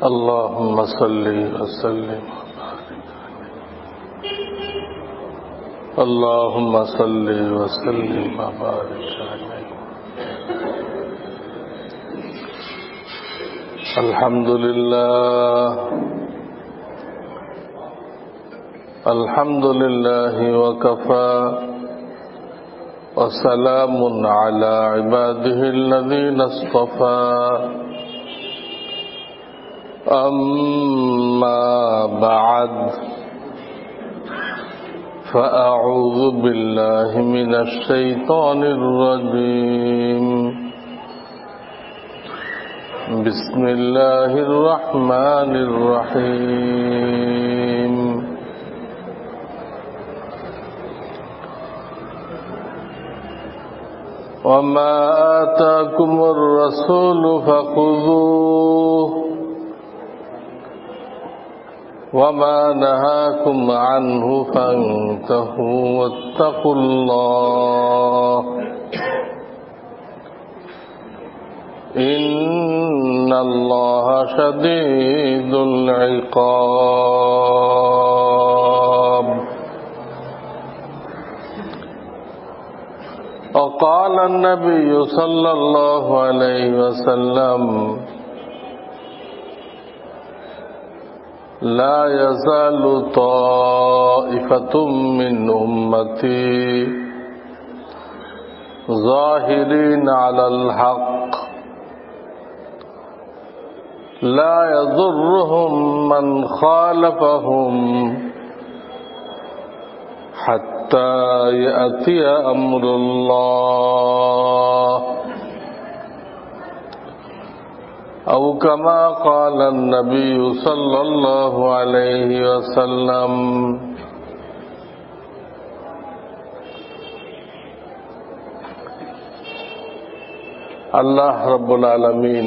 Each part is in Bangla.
اللهم صل وسلم اللهم صل وسلم وبارك عليه. الحمد لله الحمد لله وكفى وسلام على عباده الذين اصطفى. أما بعد فأعوذ بالله من الشيطان الرجيم. بسم الله الرحمن الرحيم. وما آتاكم الرسول فخذوه وما نهاكم عنه فانتهوا واتقوا الله إن الله شديد العقاب. وقال النبي صلى الله عليه وسلم: لا يزال طائفة من أمتي ظاهرين على الحق لا يضرهم من خالفهم حتى يأتي أمر الله أو كما قال النبي صلى الله عليه وسلم. আল্লাহ রাব্বুল আলামিন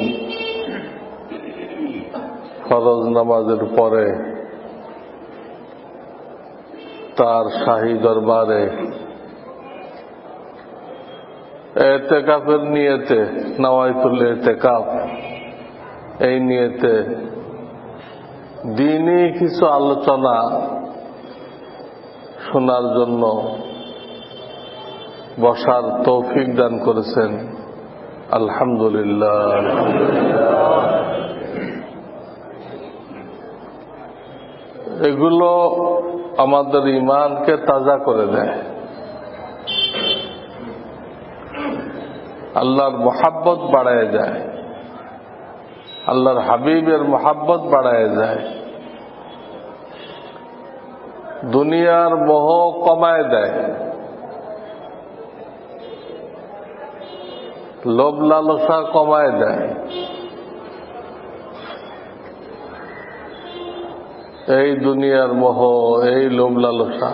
ফরজ নামাজের পরে তার শাহী দরবারে ইতিকাফের নিয়তে নওয়াইতুল ইতিকাফ এই নিয়তে দ্বীনি কিছু আলোচনা শোনার জন্য বসার তৌফিক দান করেছেন। আলহামদুলিল্লাহ। এগুলো আমাদের ঈমানকে তাজা করে দেয়, আল্লাহর মহাব্বত বাড়ায় যায়, আল্লাহর হাবিবের মহাব্বত বাড়ায় যায়, দুনিয়ার মোহ কমায় দেয়, লোভ লালসা কমায় দেয়। এই দুনিয়ার মোহ, এই লোভ লালসা,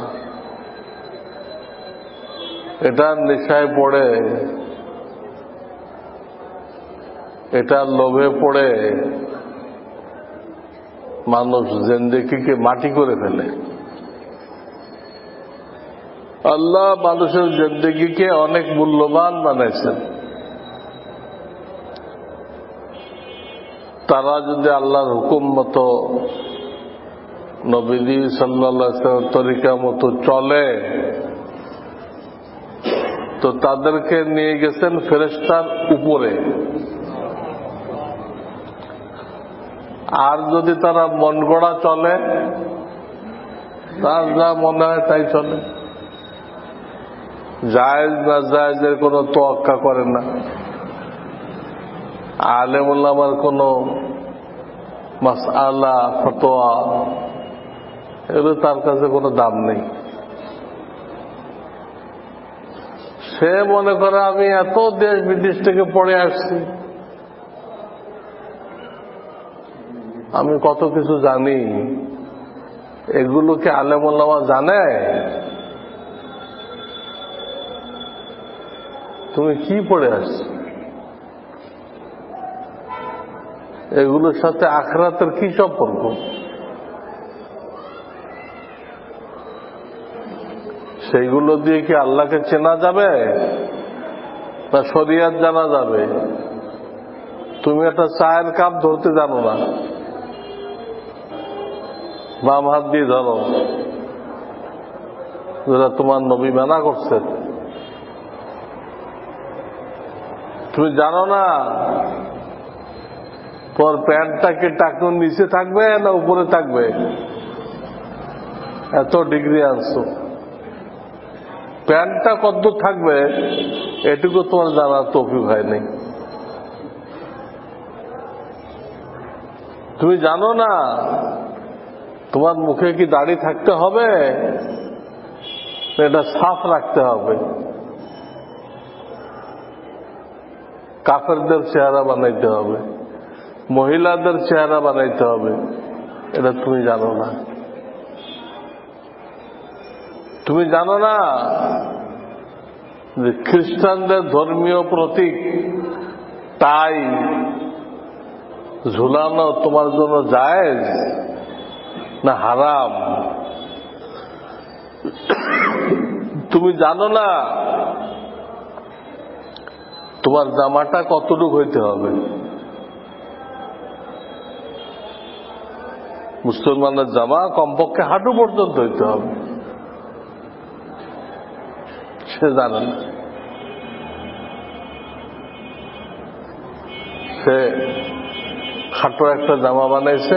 এটার নেশায় পড়ে, এটার লোভে পড়ে মানুষ জিন্দেগিকে মাটি করে ফেলে। আল্লাহ মানুষের জিন্দেগিকে অনেক মূল্যবান বানাইছেন। তারা যদি আল্লাহর হুকুম মতো, নবীজি সাল্লাল্লাহু আলাইহি ওয়াসাল্লামের তরিকা মতো চলে তো তাদেরকে নিয়ে গেছেন ফেরেশতার উপরে। আর যদি তারা মন গড়া চলে, তার যা মনে হয় তাই চলে, জায়েজ না জায়েজের কোনো তোয়াক্কা করে না, আলেম উলামার কোনো মাসআলা ফতোয়া এগুলো তার কাছে কোনো দাম নেই। সে মনে করে আমি এত দেশ বিদেশ থেকে পড়ে আসছি, আমি কত কিছু জানি, এগুলোকে আলেম উলামা জানে? তুমি কি পড়ে আসছো? এগুলোর সাথে আখিরাতের কি সম্পর্ক? সেইগুলো দিয়ে কি আল্লাহকে চেনা যাবে না শরিয়ত জানা যাবে? তুমি একটা চায়ের কাপ ধরতে জানো না, বাম হাত দিয়ে ধরো, যেটা তোমার নবী মানা করছে। তুমি জানো না তোমার প্যান্টটা কি টাকুর নিচে থাকবে না উপরে থাকবে? এত ডিগ্রি আনছো, প্যান্টটা কতদূর থাকবে এটুকু তোমার জানার তৌফিক হয় নাই। তুমি জানো না তোমার মুখে কি দাড়ি থাকতে হবে, এটা সাফ রাখতে হবে, কাফেরদের চেহারা বানাইতে হবে, মহিলাদের চেহারা বানাইতে হবে, এটা তুমি জানো না। তুমি জানো না যে খ্রিস্টানদের ধর্মীয় প্রতীক টাই ঝুলানো তোমার জন্য জায়েজ না হারাম? তুমি জানো না তোমার জামাটা কতটুকু হইতে হবে? মুসলমানের জামা কমপক্ষে হাঁটু পর্যন্ত হইতে হবে, সে জানে না। সে খাটো একটা জামা বানাইছে,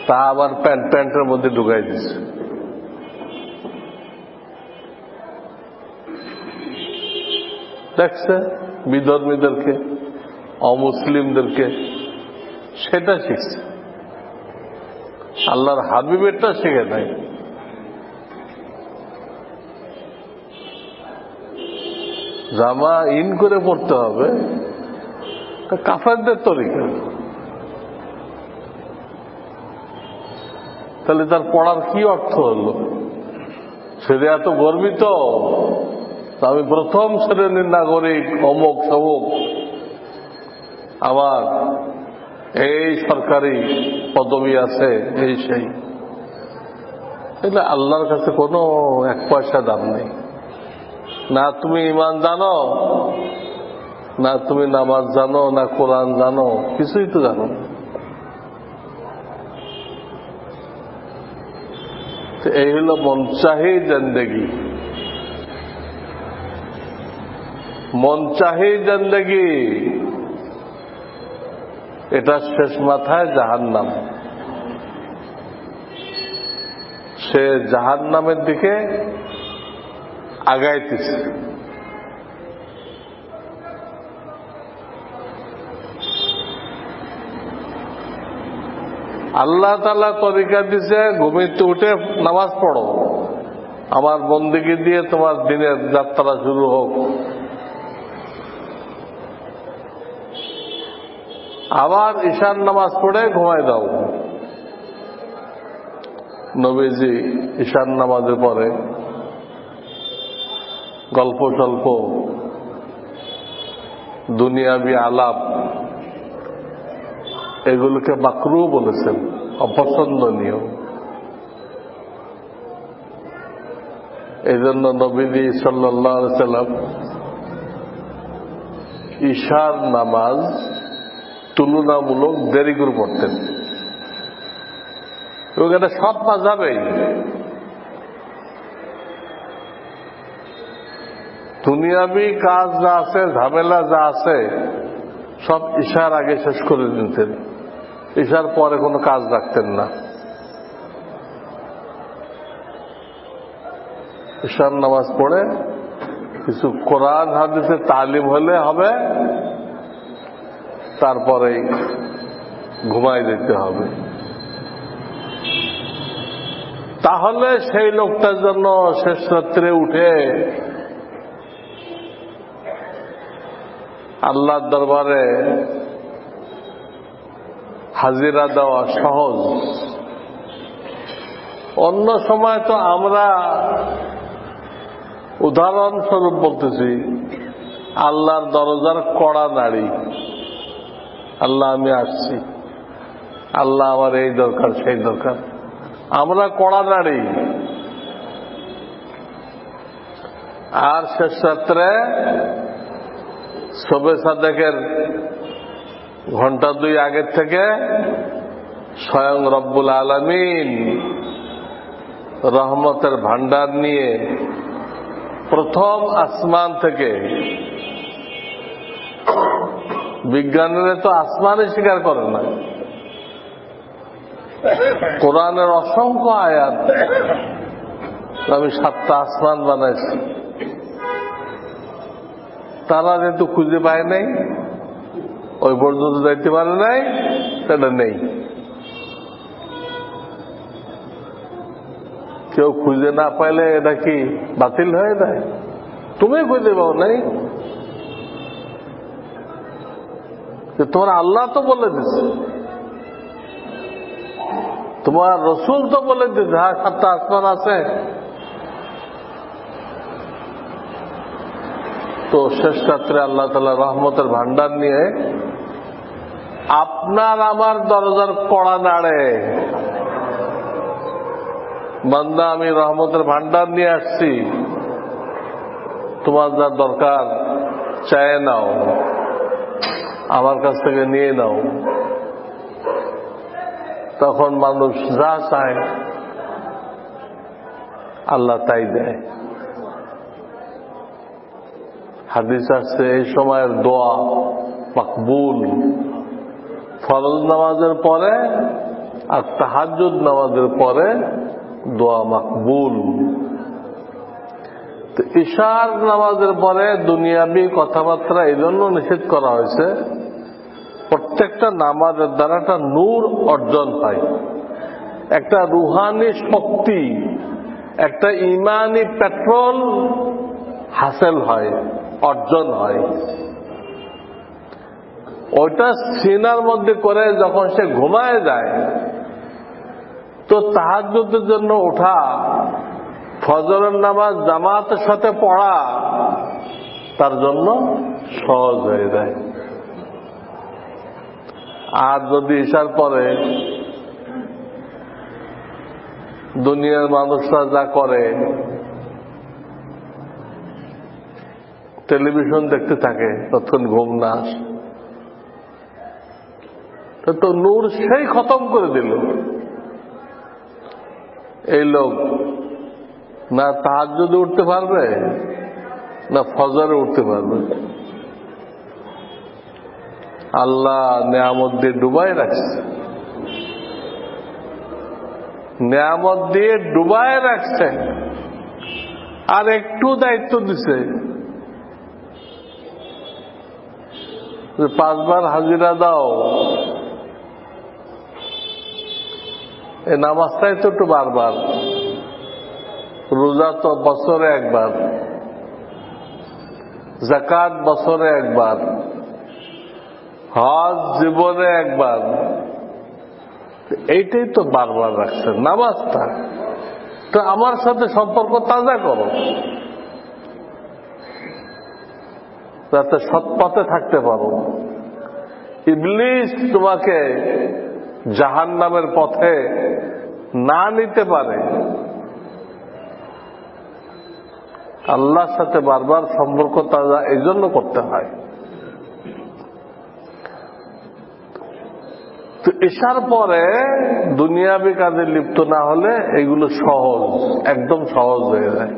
তা আবার প্যান্টের মধ্যে ঢুকাই দিছে। দেখছে বিধর্মীদেরকে, অমুসলিমদেরকে, সেটা শিখছে, আল্লাহর হাবিবেরটা শিখে নাই। জামা ইন করে পড়তে হবে, কাফেরদের তরিকা। তাহলে তার পড়ার কি অর্থ হলো? সে এত গর্বিত, আমি প্রথম শ্রেণীর নাগরিক, অমুক সমুক, আমার এই সরকারি পদবি আছে, এই সেই। এগুলো আল্লাহর কাছে কোনো এক পয়সা দাম নেই। না তুমি ঈমান জানো, না তুমি নামাজ জানো, না কোরআন জানো, কিছুই তো জানো। এই হলো মনচাহি জিন্দেগি, মনচাহি জিন্দেগি। এটা শেষ মাথায় জাহান্নাম। সে জাহান্নামের দিকে আগাইতেছে। আল্লাহ তাআলা তরিকা দিছে, ঘুমিতে উঠে নামাজ পড়ো, আমার বন্দেগী দিয়ে তোমার দিনের যাত্রা শুরু হোক। আবার ঈশার নামাজ পড়ে ঘুমায় দাও। নবীজি ঈশার নামাজের পরে গল্প স্বল্প দুনিয়াবি আলাপ, এগুলোকে মাকরু বলেছেন, অপছন্দনীয়। এই জন্য নবীজি সাল্লাল্লাহু আলাইহি সাল্লাম ঈশার নামাজ তুলনামূলক দেরি করে পড়তেন। এবং এটা সব মাযহাবেই, দুনিয়াবি কাজ যা আছে, ঝামেলা যা আছে, সব ঈশার আগে শেষ করে দিতেন, ঈশার পরে কোনো কাজ রাখতেন না। ঈশার নামাজ পড়ে কিছু কোরআন হাদিসের তালিম হলে হবে, তারপরেই ঘুমাই দিতে হবে। তাহলে সেই লোকটার জন্য শেষ রাত্রে উঠে আল্লাহর দরবারে হাজিরা দেওয়া সহজ। অন্য সময় তো আমরা উদাহরণস্বরূপ বলতেছি, আল্লাহর দরজার কড়া নাড়ি, আল্লাহ আমি আসছি, আল্লাহ আমার এই দরকার সেই দরকার, আমরা কড়া নাড়ি। আর শেষ রাত্রে শবে সাদেকের ঘন্টা দুই আগের থেকে স্বয়ং রব্বুল আলামিন রহমতের ভান্ডার নিয়ে প্রথম আসমান থেকে, বিজ্ঞানীরা তো আসমানই স্বীকার করে না, কোরআনের অসংখ্য আয়াত আমি 7টা আসমান বানাইছি, তারা যেহেতু খুঁজে পায় নাই, ওই পর্যন্ত যাইতে পারে নাই, সেটা নেই। কেউ খুঁজে না পাইলে এটা কি বাতিল হয়ে যায়? তুমি খুঁজে পাও নাই, তোমার আল্লাহ তো বলে দিছে, তোমার রসুল তো বলে দিছে হ্যাঁ 7টা আসমান আছে। তো শেষ রাত্রে আল্লাহ তাআলা রহমতের ভান্ডার নিয়ে আপনার আমার দরজার কড়া নাড়ে, বান্দা আমি রহমতের ভান্ডার নিয়ে আসছি, তোমার যা দরকার চায় নাও, আমার কাছ থেকে নিয়ে নাও। তখন মানুষ যা চায় আল্লাহ তাই দেয়। হাদিস আসছে এই সময়ের দোয়া মাকবুল ফরজ নামাজের পরে আর তাহাজ্জুদ নামাজের পরে দোয়া মাকবুল। তো ইশার নামাজের পরে দুনিয়াবি কথাবার্তা এই জন্য নিষেধ করা হয়েছে, প্রত্যেকটা নামাজের দ্বারা একটা নূর অর্জন হয়, একটা রুহানি শক্তি, একটা ইমানি পেট্রোল হাসিল হয়, অর্জন হয়। ওইটা সিনার মধ্যে করে যখন সে ঘুমায় যায়, তো তাহাজ্জুদের জন্য ওঠা, ফজরের নামাজ জামাতের সাথে পড়া তার জন্য সহজ হয়ে যায়। আর যদি ইশার পরে দুনিয়ার মানুষরা যা করে, টেলিভিশন দেখতে থাকে, তখন ঘুম না আসে, তো নূর সেই খতম করে দিল। এই লোক না তাহাজ্জুদে উঠতে পারবে না ফজরে উঠতে পারবে। আল্লাহ নেয়ামত দিয়ে ডুবাই রাখছে, নেয়ামত দিয়ে ডুবাই রাখছে, আর একটু দায়িত্ব দিছে যে 5 বার হাজিরা দাও। এই নামাজটাই তো একটু বারবার, রোজা তো বছরে একবার, যাকাত বছরে একবার, হজ জীবনে একবার, এইটাই তো বারবার রাখছে নামাজটা। তো আমার সাথে সম্পর্ক তাজা করো, যাতে সৎপথে থাকতে পারো। ইবলিস তোমাকে জাহান্নামের পথে না নিতে পারে। আল্লাহর সাথে বারবার সম্পর্ক তাজা এই জন্য করতে হয়। তো এসার পরে দুনিয়াবি কাজে লিপ্ত না হলে এগুলো সহজ, একদম সহজ হয়ে যায়।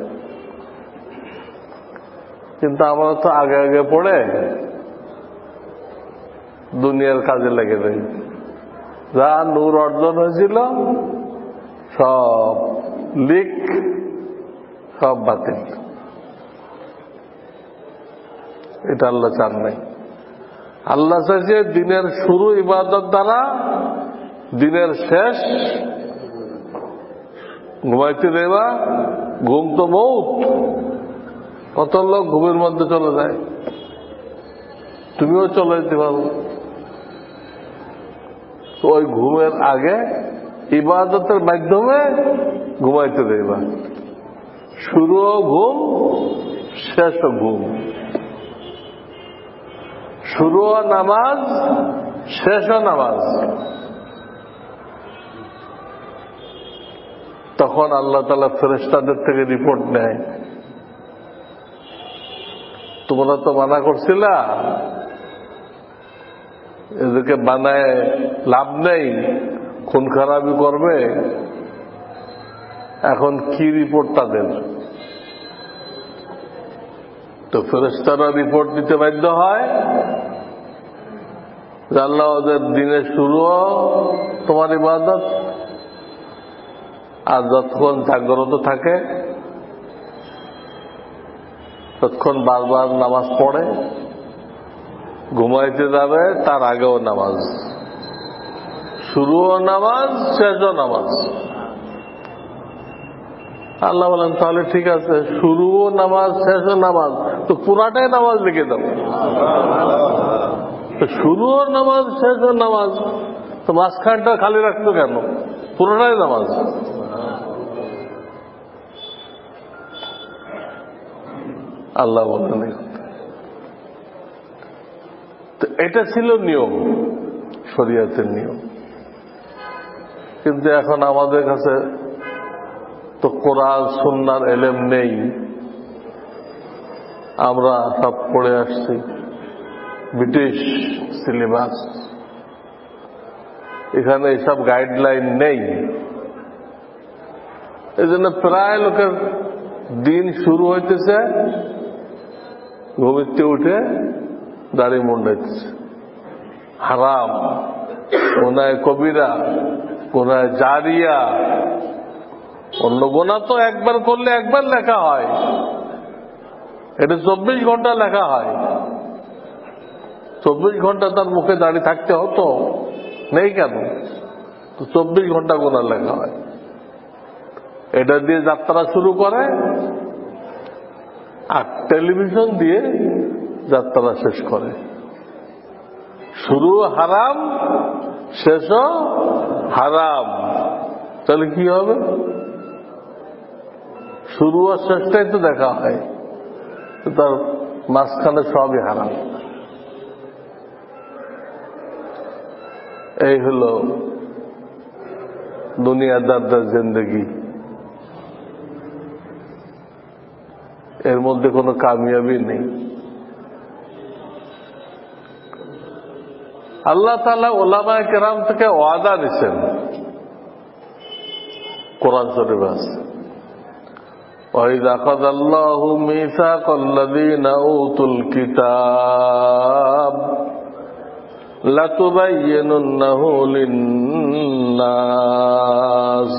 কিন্তু আমরা তো আগে আগে পড়ে দুনিয়ার কাজে লেগে যাই, যা নূর অর্জন হয়েছিল সব লিক, সব বাতিল। এটা আল্লাহ চান নাই। আল্লাহ চাইছে দিনের শুরু ইবাদত দ্বারা, দিনের শেষ ঘুমাইতে দেবা। ঘুম তো মৌত, কত লোক ঘুমের মধ্যে চলে যায়, তুমিও চলে যেতে পারো। ওই ঘুমের আগে ইবাদতের মাধ্যমে ঘুমাইতে দেবা। শুরুও ঘুম, শেষও ঘুম। শুরুও নামাজ, শেষও নামাজ। তখন আল্লাহ তাআলা ফেরেশতাদের থেকে রিপোর্ট নেয়, তোমরা তো মানা করছিলা, এদেরকে বানায় লাভ নেই, খুন খারাপি করবে, এখন কি রিপোর্ট তাদের? তো ফেরেশতারা রিপোর্ট দিতে বাধ্য হয় যে আল্লাহ ওদের দিনের শুরুও তোমার ইবাদত, আর যতক্ষণ জাগ্রত থাকে ততক্ষণ বারবার নামাজ পড়ে, ঘুমাইতে যাবে তার আগেও নামাজ, শুরুও নামাজ শেষও নামাজ। আল্লাহ বলেন তাহলে ঠিক আছে, শুরুও নামাজ শেষও নামাজ, তো পুরাটাই নামাজ লিখে দাও। শুরুও নামাজ শেষও নামাজ, তো মাঝখানটা খালি রাখতো কেন? পুরোটাই নামাজ। আল্লাহ বলেন তো এটা ছিল নিয়ম, শরীয়তের নিয়ম। কিন্তু এখন আমাদের কাছে তো কোরআন সুন্নাহর ইলম নেই, আমরা সব পড়ে আসছি ব্রিটিশ সিলেবাস, এখানে এসব গাইডলাইন নেই। এই জন্য প্রায় লোকের দিন শুরু হইতেছে ঘুমিতে উঠে দাড়ি মুন্ডাইতেছে, হারাম, গুনাহে কবিরা, গুনাহে জারিয়া। অন্য গুনাহ তো একবার করলে একবার লেখা হয়, এটা 24 ঘন্টা লেখা হয়। 24 ঘন্টা তার মুখে দাড়ি থাকতে হতো, নেই কেন? তো 24 ঘন্টা গুনাহ লেখা হয়। এটা দিয়ে যাত্রা শুরু করে আর টেলিভিশন দিয়ে যাত্রা শেষ করে। শুরু হারাম, শেষও হারাম। তাহলে কি হবে? শুরু আর শেষটাই তো দেখা হয়, তার মাঝখানে সবই হারাম। এই হলো দুনিয়াদারদের জিন্দেগি। এর মধ্যে কোনো কামিয়াবি নেই। আল্লাহ তাআলা উলামায়ে কেরাম থেকে ওয়াদা নিছেন, কোরআন শরীফে আছে, وَإِذَا أَخَذَ اللَّهُ مِيثَاقَ الَّذِينَ أُوتُوا الْكِتَابَ لَتُبَيِّنُنَّهُ لِلنَّاسِ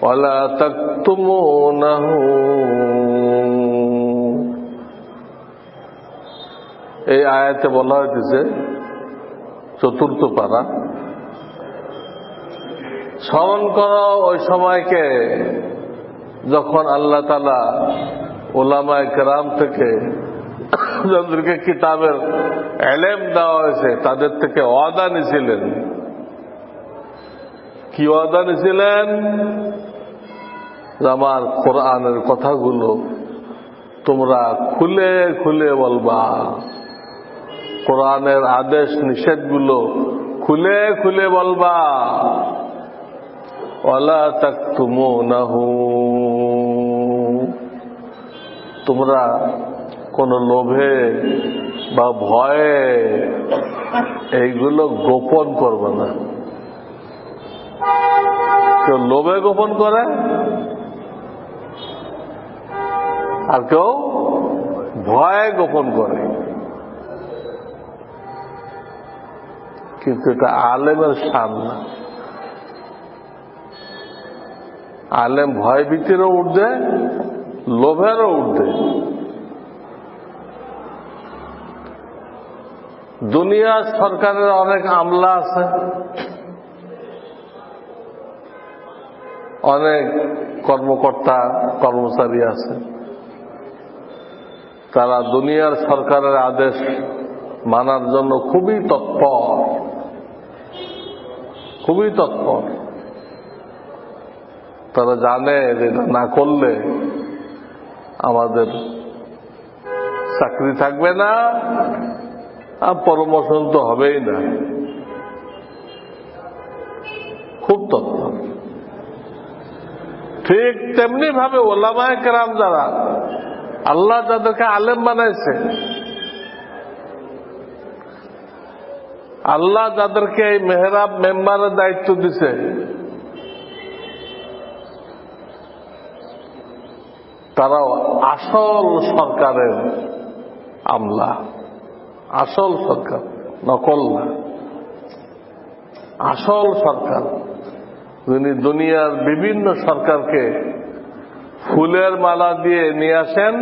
وَلَا تَكْتُمُونَهُ। এই আয়াতে বলা হয়েছে, 4th পারা, স্মরণ করো ওই সময়কে যখন আল্লাহ তাআলা উলামায়ে কেরাম থেকে, যাদেরকে কিতাবের ইলম দেওয়া হয়েছে, তাদের থেকে ওয়াদা নিয়েছিলেন। কি ওয়াদা নিয়েছিলেন? আমার কোরআনের কথাগুলো তোমরা খুলে খুলে বলবা, কোরআনের আদেশ নিষেধগুলো খুলে খুলে বলবা। ওয়ালা তাকতুমুনাহু, তোমরা কোন লোভে বা ভয়ে এইগুলো গোপন করবে না। কেউ লোভে গোপন করে আর কেউ ভয়ে গোপন করে, কিন্তু এটা আলেমের শান না। আলেম ভয় ভীতিরও ঊর্ধ্বে, লোভেরও ঊর্ধ্বে। দুনিয়া সরকারের অনেক আমলা আছে, অনেক কর্মকর্তা কর্মচারী আছে, তারা দুনিয়ার সরকারের আদেশ মানার জন্য খুবই তৎপর, খুবই তৎপর। তারা জানে যে এটা না করলে আমাদের চাকরি থাকবে না, আর প্রমোশন তো হবেই না। খুব তৎপর। ঠিক তেমনি ভাবে ওলামায়ে কেরাম যারা, আল্লাহ যাদেরকে আলেম বানাইছে, আল্লাহ যাদেরকে এই মেহরাব মেম্বারের দায়িত্ব দিছে, তারাও আসল সরকারের আমলা, আসল সরকার, নকল না, আসল সরকার। যিনি দুনিয়ার বিভিন্ন সরকারকে ফুলের মালা দিয়ে নিয়ে আসেন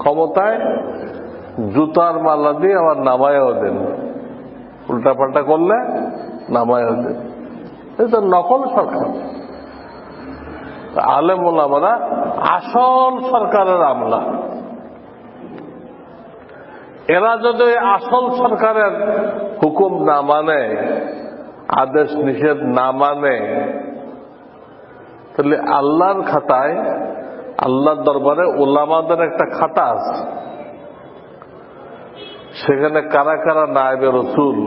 ক্ষমতায়, জুতার মালা দিয়ে আবার নামায়ও দেন, উল্টাপাল্টা করলে নামায়ও দেন। এটা নকল সরকার। আলেম ওলামারা আসল সরকারের আমলা। এরা যদি আসল সরকারের হুকুম না মানে, আদেশ নিষেধ না মানে, তাহলে আল্লাহর খাতায়, আল্লাহর দরবারে ওলামাদের একটা খাতা আছে, সেখানে কারা কারা নায়েবে রসুল,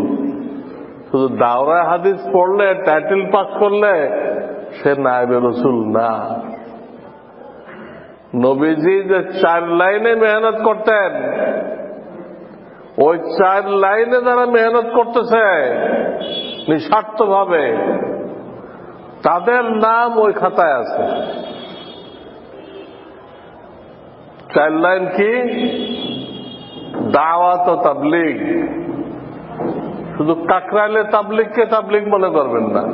শুধু দাওরায়ে হাদিস পড়লে, টাইটেল পাস করলে সে নায়েবে রসুল না। নবীজি যে 4 লাইনে মেহনত করতেন, ওই 4 লাইনে যারা মেহনত করতেছে নিঃস্বার্থ ভাবে, তাদের নাম ওই খাতায় আছে। 4 লাইন কি? দাওয়াত ও তাবলীগ। শুধু কাকরাইলে তাবলীগকে তাবলীগ মনে করবেন না।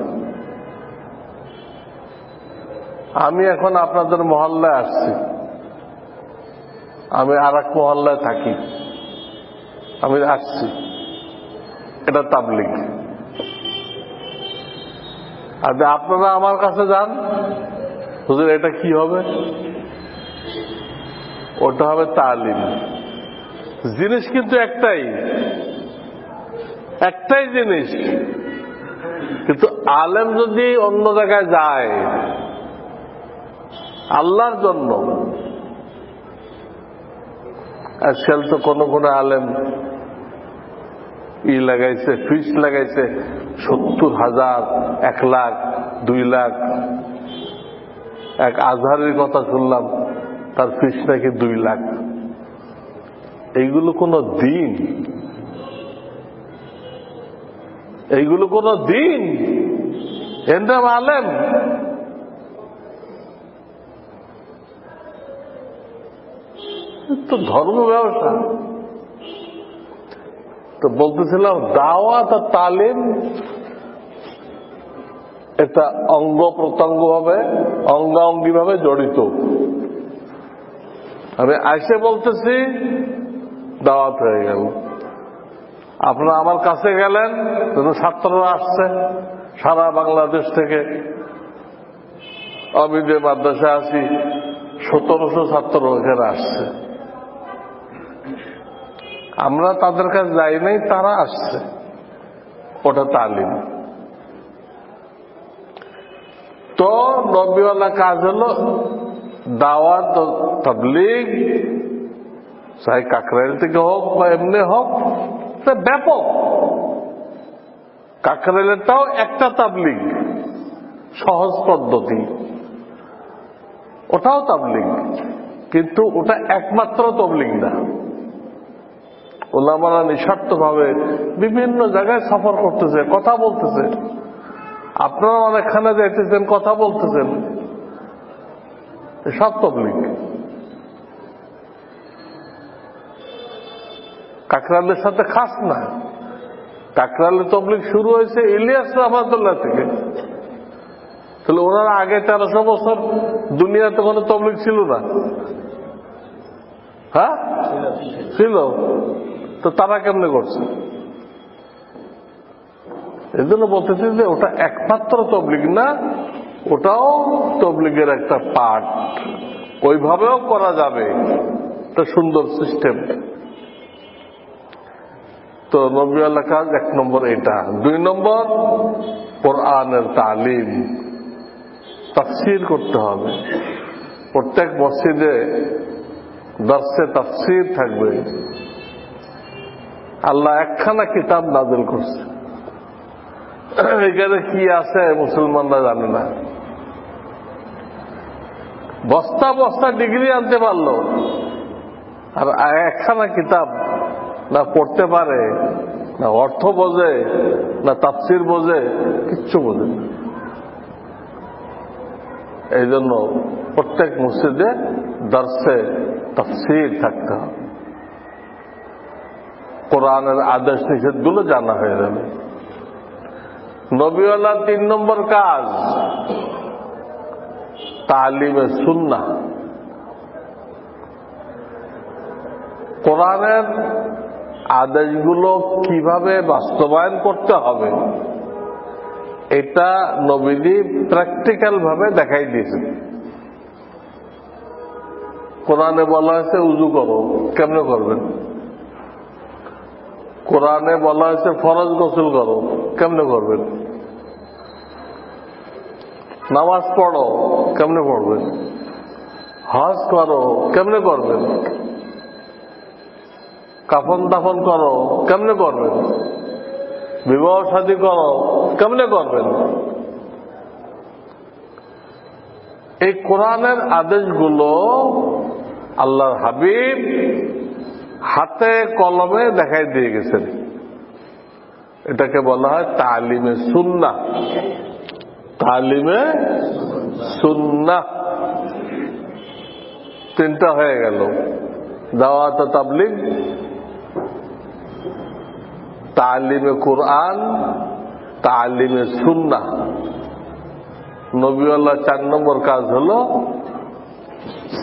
আমি এখন আপনাদের মহল্লায় আসছি, আমি আর এক মহল্লায় থাকি, আমি আসছি, এটা তাবলীগ। আর আপনারা আমার কাছে যান, হুজুর এটা কি হবে? ওটা হবে তালিম। জিনিস কিন্তু একটাই, একটাই জিনিস, কিন্তু আলেম যদি অন্য জায়গায় যায় আল্লাহর জন্য, আজকাল তো কোনো কোনো আলেম লাগাইছে, ফিস লাগাইছে 70,000, 1 লাখ, 2 লাখ। এক আজহারের কথা শুনলাম, তার ফিস নাকি 2 লাখ। এইগুলো কোনো দিন? এইগুলো কোনো দিন? এর নাম আলেম? তো ধর্ম ব্যবসা। তো বলতেছিলাম দাওয়াত আর তালিম এটা অঙ্গ প্রত্যঙ্গ ভাবে, অঙ্গাঙ্গি ভাবে জড়িত। আমি আইসে বলতেছি দাওয়াত হয়ে গেল। আপনারা আমার কাছে গেলেন, ছাত্ররা আসছে সারা বাংলাদেশ থেকে। আমি যে মাদ্রাসায় আছি 1700 ছাত্র এখানে আসছে। আমরা তাদের কাছে যাই নাই, তারা আসছে। ওটা তালিম। তো নবীওয়ালা কাজ হলো দাওয়াত ও তাবলীগ, চাই কাকরাইল থেকে হোক বা এমনি হোক, ব্যাপক। কাকরাইলেরটাও একটা তাবলীগ, সহজ পদ্ধতি, ওটাও তাবলীগ, কিন্তু ওটা একমাত্র তাবলীগ না। ওলামারা নিঃস্বার্থ ভাবে বিভিন্ন জায়গায় সফর করতেছে, কথা বলতেছে। আপনারা অনেকখানে যাইতেছেন, কথা বলতেছেন, সব তাবলীগ। কাকরাইলের সাথে খাস না। কাকরাইলের তাবলীগ শুরু হয়েছে ইলিয়াস রহমাতুল্লাহ থেকে। তাহলে ওনারা আগে 1300 বছর দুনিয়াতে কোনো তাবলীগ ছিল না? হ্যাঁ ছিল। তো তারা কেমনে করছে? এই জন্য বলতেছি যে ওটা একমাত্র তাবলীগ না, ওটাও তাবলীগের একটা পার্ট। ওইভাবেও করা যাবে, একটা সুন্দর সিস্টেম। তো নবীওয়ালা কাজ 1 নম্বর এটা। 2 নম্বর কোরআনের তালিম, তাফসীর করতে হবে। প্রত্যেক মসজিদে দর্শে তাফসীর থাকবে। আল্লাহ একখানা কিতাব নাযিল করছে, এখানে কি আছে মুসলমানরা জানে না। বস্তা বস্তা ডিগ্রি আনতে পারলো, আর একখানা কিতাব না পড়তে পারে, না অর্থ বোঝে, না তাফসির বোঝে, কিচ্ছু বোঝে না। এই জন্য প্রত্যেক মসজিদে দর্শে তাফসির থাকতে হবে, কোরআনের আদেশ নিষেধগুলো জানা হয়ে যাবে। নবীওয়ালার 3 নম্বর কাজ তালিমে সুন্নাহ। কোরআনের আদেশগুলো কিভাবে বাস্তবায়ন করতে হবে এটা নবীজি প্র্যাকটিক্যাল ভাবে দেখাই দিয়েছে। কোরআনে বলা হয়েছে উযু করো, কেমনে করবেন? কোরআনে বলা হয়েছে ফরজ গোসল করো, কেমনে করবেন? নামাজ পড়ো, কেমনে পড়বেন? হজ করো, কেমনে করবেন? কাফন দাফন করো, কেমনে করবেন? বিবাহ শাদী করো, কেমনে করবেন? এই কোরআনের আদেশগুলো আল্লাহর হাবিব হাতে কলমে দেখাই দিয়ে গেছেন। এটাকে বলা হয় তালিমে সুন্নাহ। তালিমে সুন্নাহ 3টা হয়ে গেল, দাওয়াত তাবলীগ, তালিমে কোরআন, তালিমে সুন্নাহ। নবীওয়াল্লাহ 4 নম্বর কাজ হলো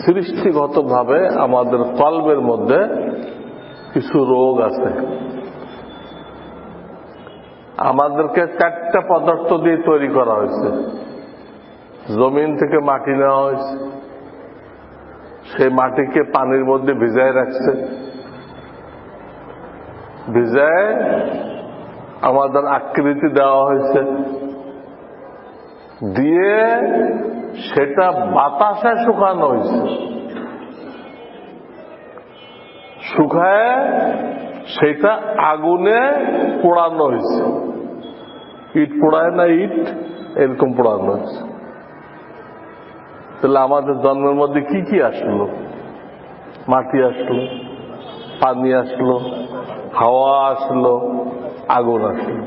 সৃষ্টিগতভাবে আমাদের কলবের মধ্যে কিছু রোগ আছে, আমাদেরকে 4টা পদার্থ দিয়ে তৈরি করা হয়েছে। জমিন থেকে মাটি নেওয়া হয়েছে, সেই মাটিকে পানির মধ্যে ভিজায় রাখছে, ভিজায় আমাদের আকৃতি দেওয়া হয়েছে, দিয়ে সেটা বাতাসে শুকানো হয়েছে, শুকায় সেটা আগুনে পোড়ানো হয়েছে। ইট পোড়ায় না, ইট এরকম পোড়ানো হয়েছে। তাহলে আমাদের জন্মের মধ্যে কি কি আসলো? মাটি আসলো, পানি আসলো, হাওয়া আসলো, আগুন আসলো।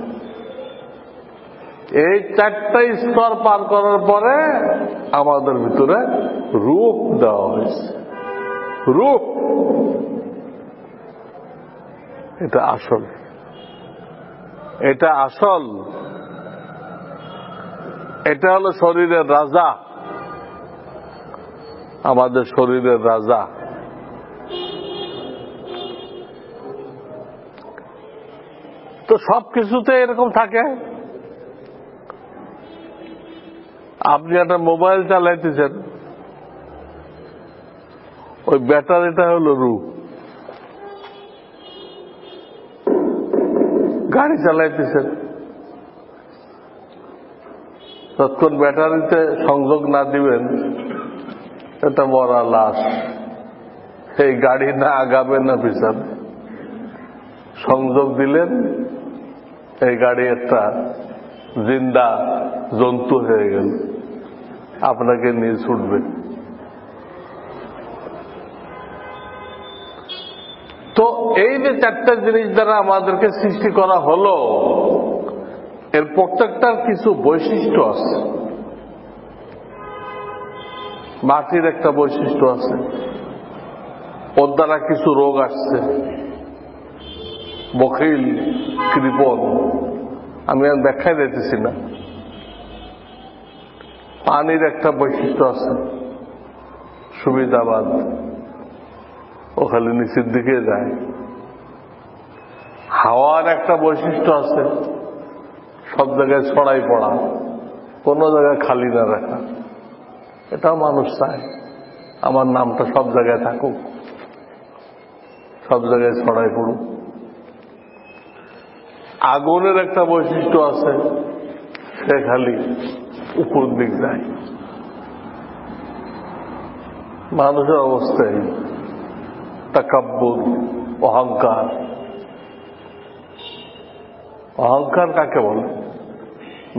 এই 4টা স্তর পার করার পরে আমাদের ভিতরে রূপ দেওয়া হয়েছে। রূপ এটা আসল, এটা আসল, এটা হলো শরীরের রাজা, আমাদের শরীরের রাজা। তো সবকিছুতে এরকম থাকে। আপনি একটা মোবাইল চালাইতেছেন, ওই ব্যাটারিটা হলো রূপ। গাড়ি চালাইতেছেন, তৎক্ষণ ব্যাটারিতে সংযোগ না দিবেন, এটা মরা লাশ। এই গাড়ি না আগাবে না পিছাবে, সংযোগ দিলেন, এই গাড়ি একটা জিন্দা জন্তু হয়ে গেল, আপনাকে নিয়ে ছুটবে। তো এই যে 4টা জিনিস দ্বারা আমাদেরকে সৃষ্টি করা হলো, এর প্রত্যেকটার কিছু বৈশিষ্ট্য আছে। মাটির একটা বৈশিষ্ট্য আছে, ওর দ্বারা কিছু রোগ আসছে, বখিল, কৃপণ, আমি আর ব্যাখ্যায় দিতেছি না। পানির একটা বৈশিষ্ট্য আছে, সুবিধাবাদ, ও খালি নিচের দিকে যায়। হাওয়ার একটা বৈশিষ্ট্য আছে, সব জায়গায় ছড়াই পড়া, কোনো জায়গায় খালি না রাখা। এটাও মানুষ চায় আমার নামটা সব জায়গায় থাকুক, সব জায়গায় ছড়াই পড়ুক। আগুনের একটা বৈশিষ্ট্য আছে, সে খালি উপর দিক যায়। মানুষের অবস্থায় তাকাব্বুর, অহংকার। অহংকার কাকে বলে?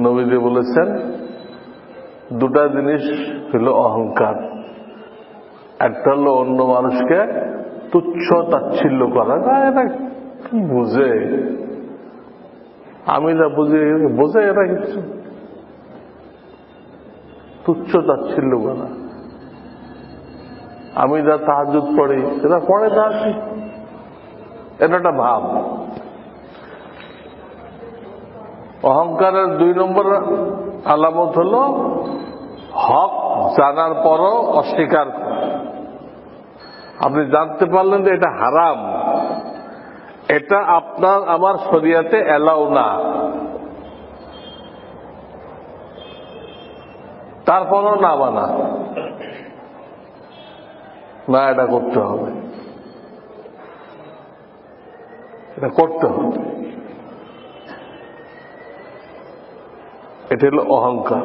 নবীজি বলেছেন 2টা জিনিস হলো অহংকার। একটা হলো অন্য মানুষকে তুচ্ছ তাচ্ছিল্য করা, এটা কি বুঝে, আমি যা বুঝি বোঝে এরা কিছু, তুচ্ছ তাচ্ছিল্য করা। আমি যা তাহাজ্জুদ পড়ি এরা পড়ে না, এটা একটা ভাব। অহংকারের 2 নম্বর আলামত হল হক জানার পরও অস্বীকার করা। আপনি জানতে পারলেন যে এটা হারাম, এটা আপনার আমার শরিয়াতে এলাও না, তারপরও না মানা, না এটা করতে হবে, এটা করতে হবে। এটা হল অহংকার।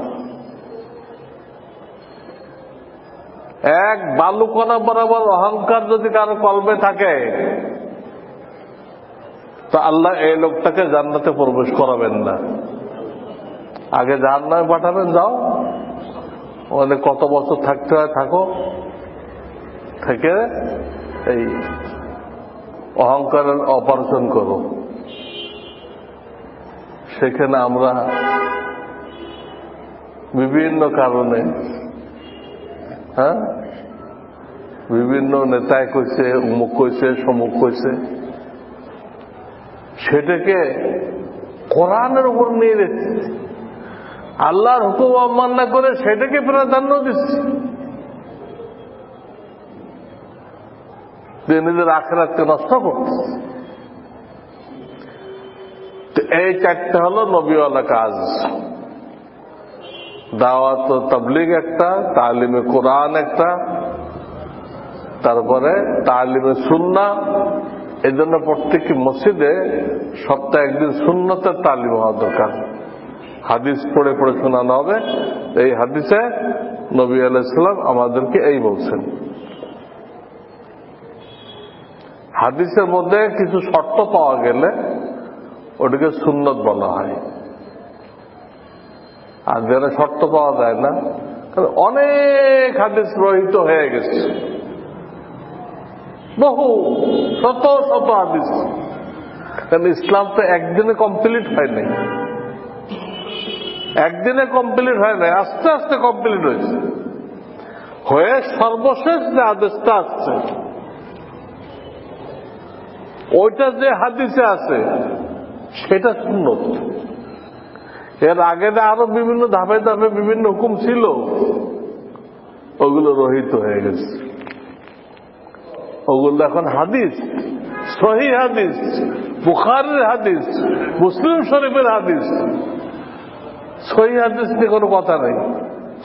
এক বালুকণা বরাবর অহংকার যদি কারো কলবে থাকে তো আল্লাহ এই লোকটাকে জান্নাতে প্রবেশ করাবেন না, আগে জাহান্নামে পাঠাবেন। যাও, ওখানে কত বছর থাকতে হয় থাকো, থেকে এই অহংকারের অপারেশন করো। সেখানে আমরা বিভিন্ন কারণে, বিভিন্ন নেতায় কইছে, উমুক কইছে, সমুক কইছে, সেটাকে কোরআনের উপর নিয়ে দিচ্ছি, আল্লাহর হুকুম অমান্য করে সেটাকে প্রাধান্য দিচ্ছি, নিজের আখিরাতকে নষ্ট করতেছে। এই 4টে হলো নবীওয়ালা কাজ। দাওয়াত ও তাবলীগ একটা, তালিমে কোরআন একটা, তারপরে তালিমে সুন্নাহ। এই জন্য প্রত্যেকটি মসজিদে সপ্তাহে একদিন সুন্নতের তালিম হওয়া দরকার। হাদিস পড়ে পড়ে শোনানো হবে। এই হাদিসে নবী আলাইহিস সালাম আমাদেরকে এই বলছেন। হাদিসের মধ্যে কিছু শর্ত পাওয়া গেলে ওটাকে সুন্নত বলা হয়, আর যারা শর্ত পাওয়া যায় না, কারণ অনেক হাদিস রহিত হয়ে গেছে, বহু শত শত হাদিস। কারণ ইসলাম তো একদিনে কমপ্লিট হয় নাই, একদিনে কমপ্লিট হয় নাই, আস্তে আস্তে কমপ্লিট হয়েছে। হয়ে সর্বশেষ যে আদেশটা আসছে ওইটা যে হাদিসে আছে সেটা সুন্নত। এর আগে আরো বিভিন্ন ধাপে ধাপে বিভিন্ন হুকুম ছিল, ওগুলো রহিত হয়ে গেছে। ওগুলো এখন হাদিস, সহিহ হাদিস, বুখারীর হাদিস, মুসলিম শরীফের হাদিস। সহিহ হাদিস নিয়ে কোনো কথা নেই,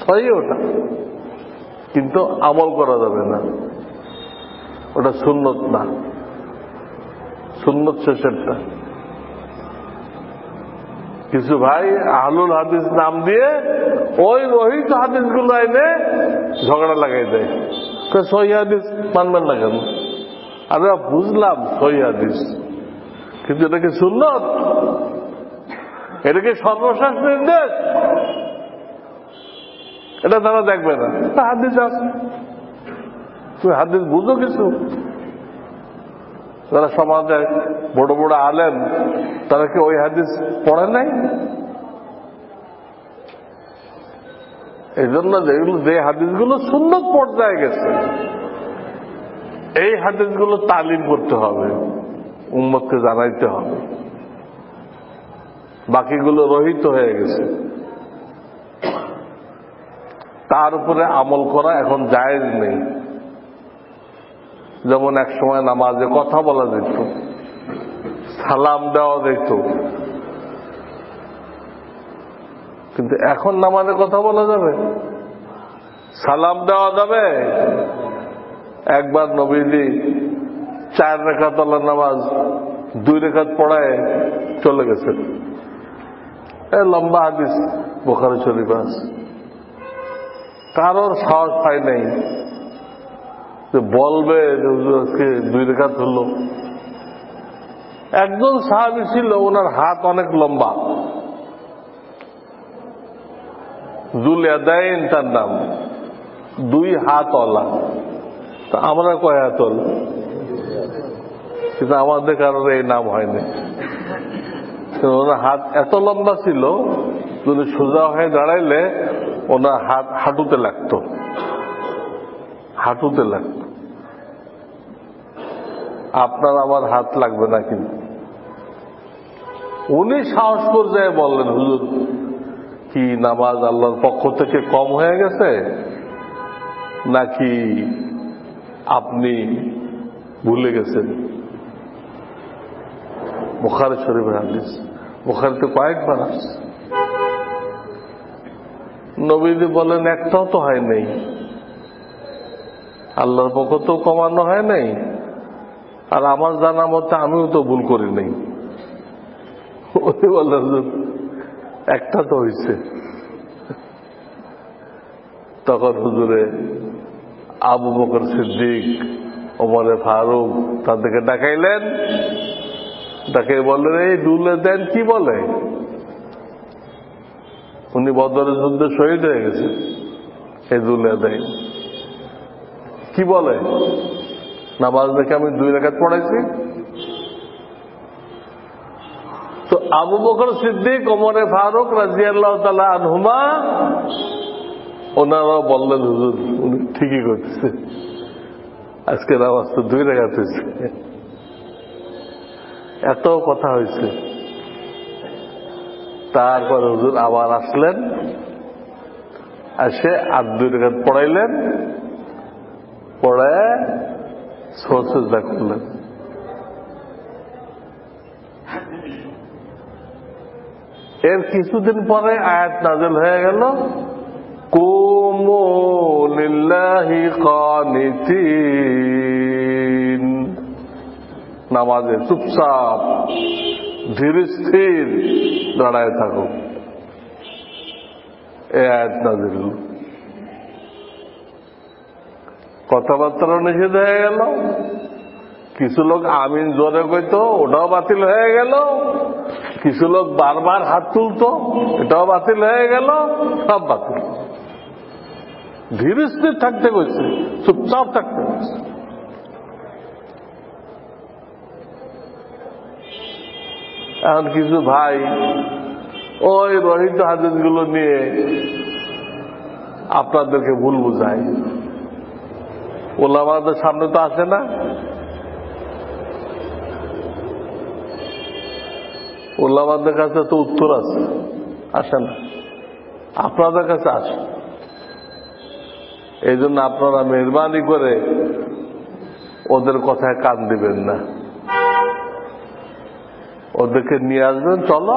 সহিহ ওটা, কিন্তু আমল করা যাবে না, ওটা সুন্নত না। সুন্নত শেষেরটা। কিছু ভাই আহলুল হাদিস নাম দিয়ে ওই রহিত হাদিসগুলো এনে ঝগড়া লাগাই দেয়, সহিহ হাদিস মানবেন না কেন? আরে বুঝলাম সহিহ হাদিস, কিন্তু এটা কি সুন্নত? এটা কি সর্বশেষ নির্দেশ? এটা তারা দেখবে না। হাদিস আছে, তুমি হাদিস বুঝো কিছু? যারা সমাজে বড় বড় আলেম তারা কি ওই হাদিস পড়ে নাই? এই জন্য যে হাদিসগুলো সুন্নত পর্যায়ে গেছে এই হাদিসগুলো তালিম করতে হবে, উম্মতকে জানাইতে হবে। বাকিগুলো রহিত হয়ে গেছে, তার উপরে আমল করা এখন জায়েজ নেই। যেমন এক সময় নামাজে কথা বলা যেত, সালাম দেওয়া যেত, কিন্তু এখন নামাজে কথা বলা যাবে, সালাম দেওয়া যাবে? একবার নবীজি 4 রাকাত নামাজ 2 রাকাত পড়ায় চলে গেছে। লম্বা হাদিস বুখারী শরীফ আছে। কারোর সাহস পায় নাই যে বলবে আজকে 2 রাকাত হলো। একজন সাহাবী ছিল, ওনার হাত অনেক লম্বা, যুল ইয়াদাইন তার নাম, 2 হাতওয়ালা। তা আমরা কয় হাতওয়ালা? কিন্তু আমাদের কারণে এই নাম হয়নি। ওনার হাত এত লম্বা ছিল, যদি সোজা হয়ে দাঁড়াইলে ওনার হাত হাঁটুতে লাগতো, হাঁটুতে লাগতো। আপনার আমার হাত লাগবে না। কিন্তু উনি সাহস করে যায় বললেন, হুজুর কি নামাজ আল্লাহর পক্ষ থেকে কম হয়ে গেছে, নাকি আপনি ভুলে গেছেন? বুখারী শরীফের হাদিস, বুখারীতে কয়েকবার আসছে। নবীজি বলেন একটাও তো হয় নাই, আল্লাহর পক্ষ তো কমানো হয় নাই, আর আমার জানা মতে আমিও তো ভুল করি নাই। উনি বললেন একটা তো হয়েছে। তখন হুজুরে আবু বকর সিদ্দিক, ওমরে ফারুক তাদেরকে ডাকাইলেন, ডাকে বললেন এই দুলে দেন কি বলে? উনি বদরের যুদ্ধে শহীদ হয়ে গেছে, এই দুলে দেন কি বলে? নামাজ দেখে আমি 2 রাকাত পড়াইছি। তো আবু বকর সিদ্দিক, ওমরে ফারুক রাদিয়াল্লাহু তাআলা আনহুমা ওনারাও বললেন হুজুর উনি ঠিকই করতেছে, আজকে নামাজ তো 2 রাকাত হয়েছে। এত কথা হয়েছে। তারপর হুজুর আবার আসলেন, এসে আর 2 রাকাত পড়াইলেন, পড়ে সিজদা করলেন। এর কিছুদিন পরে আয়াত নাযিল হয়ে গেল, কুমু লিল্লাহি কানিতিন, নামাজে চুপচাপ ধীর স্থির দাঁড়ায় থাকো। এই আয়াত নাযিল হল। কথাবার্তা নিষেধ হয়ে গেল। কিছু লোক আমিন জোরে কইতো, ওটাও বাতিল হয়ে গেল। কিছু লোক বারবার হাত তুলতো, এটাও বাতিল হয়ে গেল। সব বাতিল। ধীর স্থির থাকতে কইছে, চুপচাপ থাকতে কইছে। এখন কিছু ভাই ওই রহিত হাদিস গুলো নিয়ে আপনাদেরকে ভুল বুঝায়। ওলামাদের সামনে তো আসে না, ওলামাদের কাছে তো উত্তর আছে, আসে না, আপনাদের কাছে আসে। এই জন্য আপনারা মেহরবানি করে ওদের কথায় কান দিবেন না, ওদেরকে নিয়ে আসবেন, চলো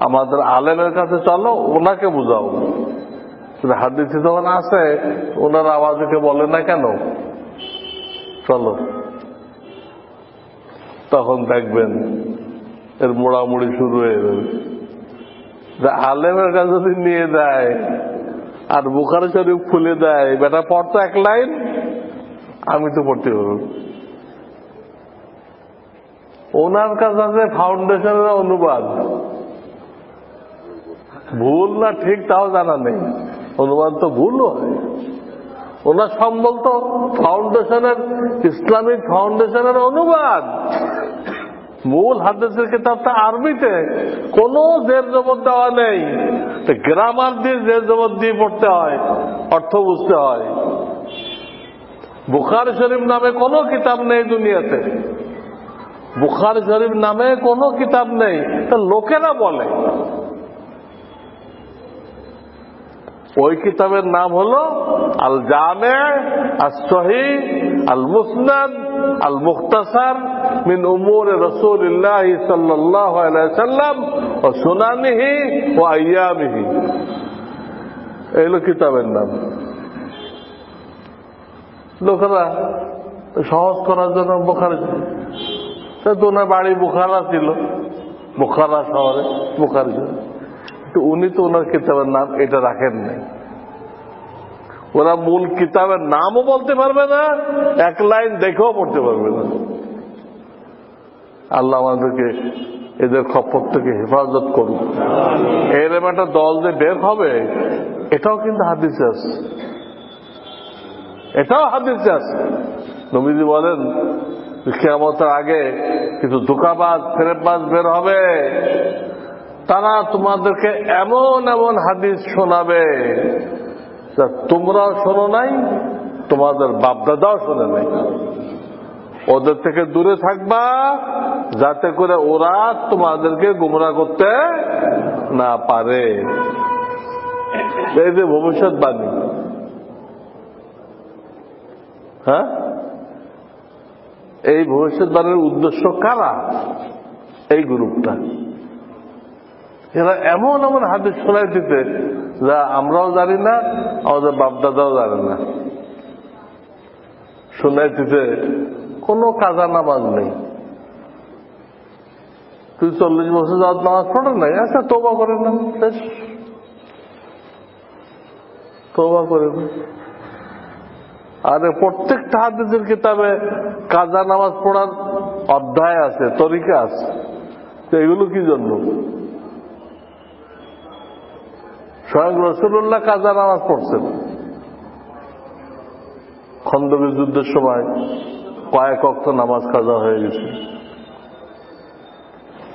আমাদের আলেমের কাছে চলো, ওনাকে বুঝাও। হাদিসে যখন আসে ওনারা আমাদেরকে বলে না কেন, চলো, তখন দেখবেন এর মোড়ামুড়ি শুরু হয়ে যাবে। যে আলেমের কাছে যদি নিয়ে যায় আর বুখারী শরীফ খুলে দেয়, বেটা পড়তো 1 লাইন, আমি তো পড়তে পারব। ওনার কাছে আছে ফাউন্ডেশনের অনুবাদ, ভুল না ঠিক তাও জানা নেই, অনুবাদ তো ভুল হয়। ওনার সম্বল তো ফাউন্ডেশনের, ইসলামিক ফাউন্ডেশনের অনুবাদ। মূল হাদিসের কিতাবটা আরবিতে, কোনো জের জবর দেওয়া নেই। গ্রামার দিয়ে জের জবর দিয়ে পড়তে হয়, অর্থ বুঝতে হয়। বুখারী শরীফ নামে কোনো কিতাব নেই দুনিয়াতে, বুখারী শরীফ নামে কোনো কিতাব নেই, তা লোকেরা বলে। ওই কিতাবের নাম হলো আল জামে আস সহিহ আল মুসনাদ আল মুখতাসার মিন উমুর রাসূলিল্লাহ সাল্লাল্লাহু আলাইহি সাল্লাম ওয়া সুনানিহি ওয়া আইয়ামিহি। এই হলো কিতাবের নাম। লোকেরা সহজ করার জন্য বুখারী, তো ওনার বাড়ি বুখারা ছিল, বুখারা শহরে বুখারী। তো উনি তো ওনার কিতাবের নাম এটা রাখেন নাই। ওরা মূল কিতাবের নামও বলতে পারবে না, 1 লাইন দেখেও পড়তে পারবে না। আল্লাহ আমাদেরকে এদের খপ্পর থেকে হেফাজত করুন। এরকম একটা দল যে বের হবে, এটাও কিন্তু হাদিসে আছে, এটাও হাদিসে আছে। নবীজি বলেন কিয়ামতের আগে কিছু ধোঁকাবাজ ফেরেববাজ বের হবে, তারা তোমাদেরকে এমন এমন হাদিস শোনাবে যা তোমরাও শোনো নাই, তোমাদের বাপদাদাও শোনে নাই। ওদের থেকে দূরে থাকবা যাতে করে ওরা তোমাদেরকে গুমরাহ করতে না পারে। এই যে ভবিষ্যৎবাণী, হ্যাঁ, এই ভবিষ্যৎবাণীর উদ্দেশ্য কারা? এই গ্রুপটা। এরা এমন এমন হাদিস শোনাই দিতে যা আমরাও জানি না, আমাদের বাপদাদাও জানে না। শোনাই দিতে কোনো কাজা নামাজ নেই। তুই 40 বছর যাওয়ার নামাজ পড়ে নাই, আচ্ছা তওবা করে না, তওবা করে না। আরে প্রত্যেকটা হাদিসের কিতাবে কাজা নামাজ পড়ার অধ্যায় আছে, তরিকা আছে। এগুলো কি জন্য? স্বয়ং রাসূলুল্লাহ কাজা নামাজ পড়ছেন। খন্দকের যুদ্ধের সময় কয়েক ওয়াক্ত নামাজ কাজা হয়ে গেছে।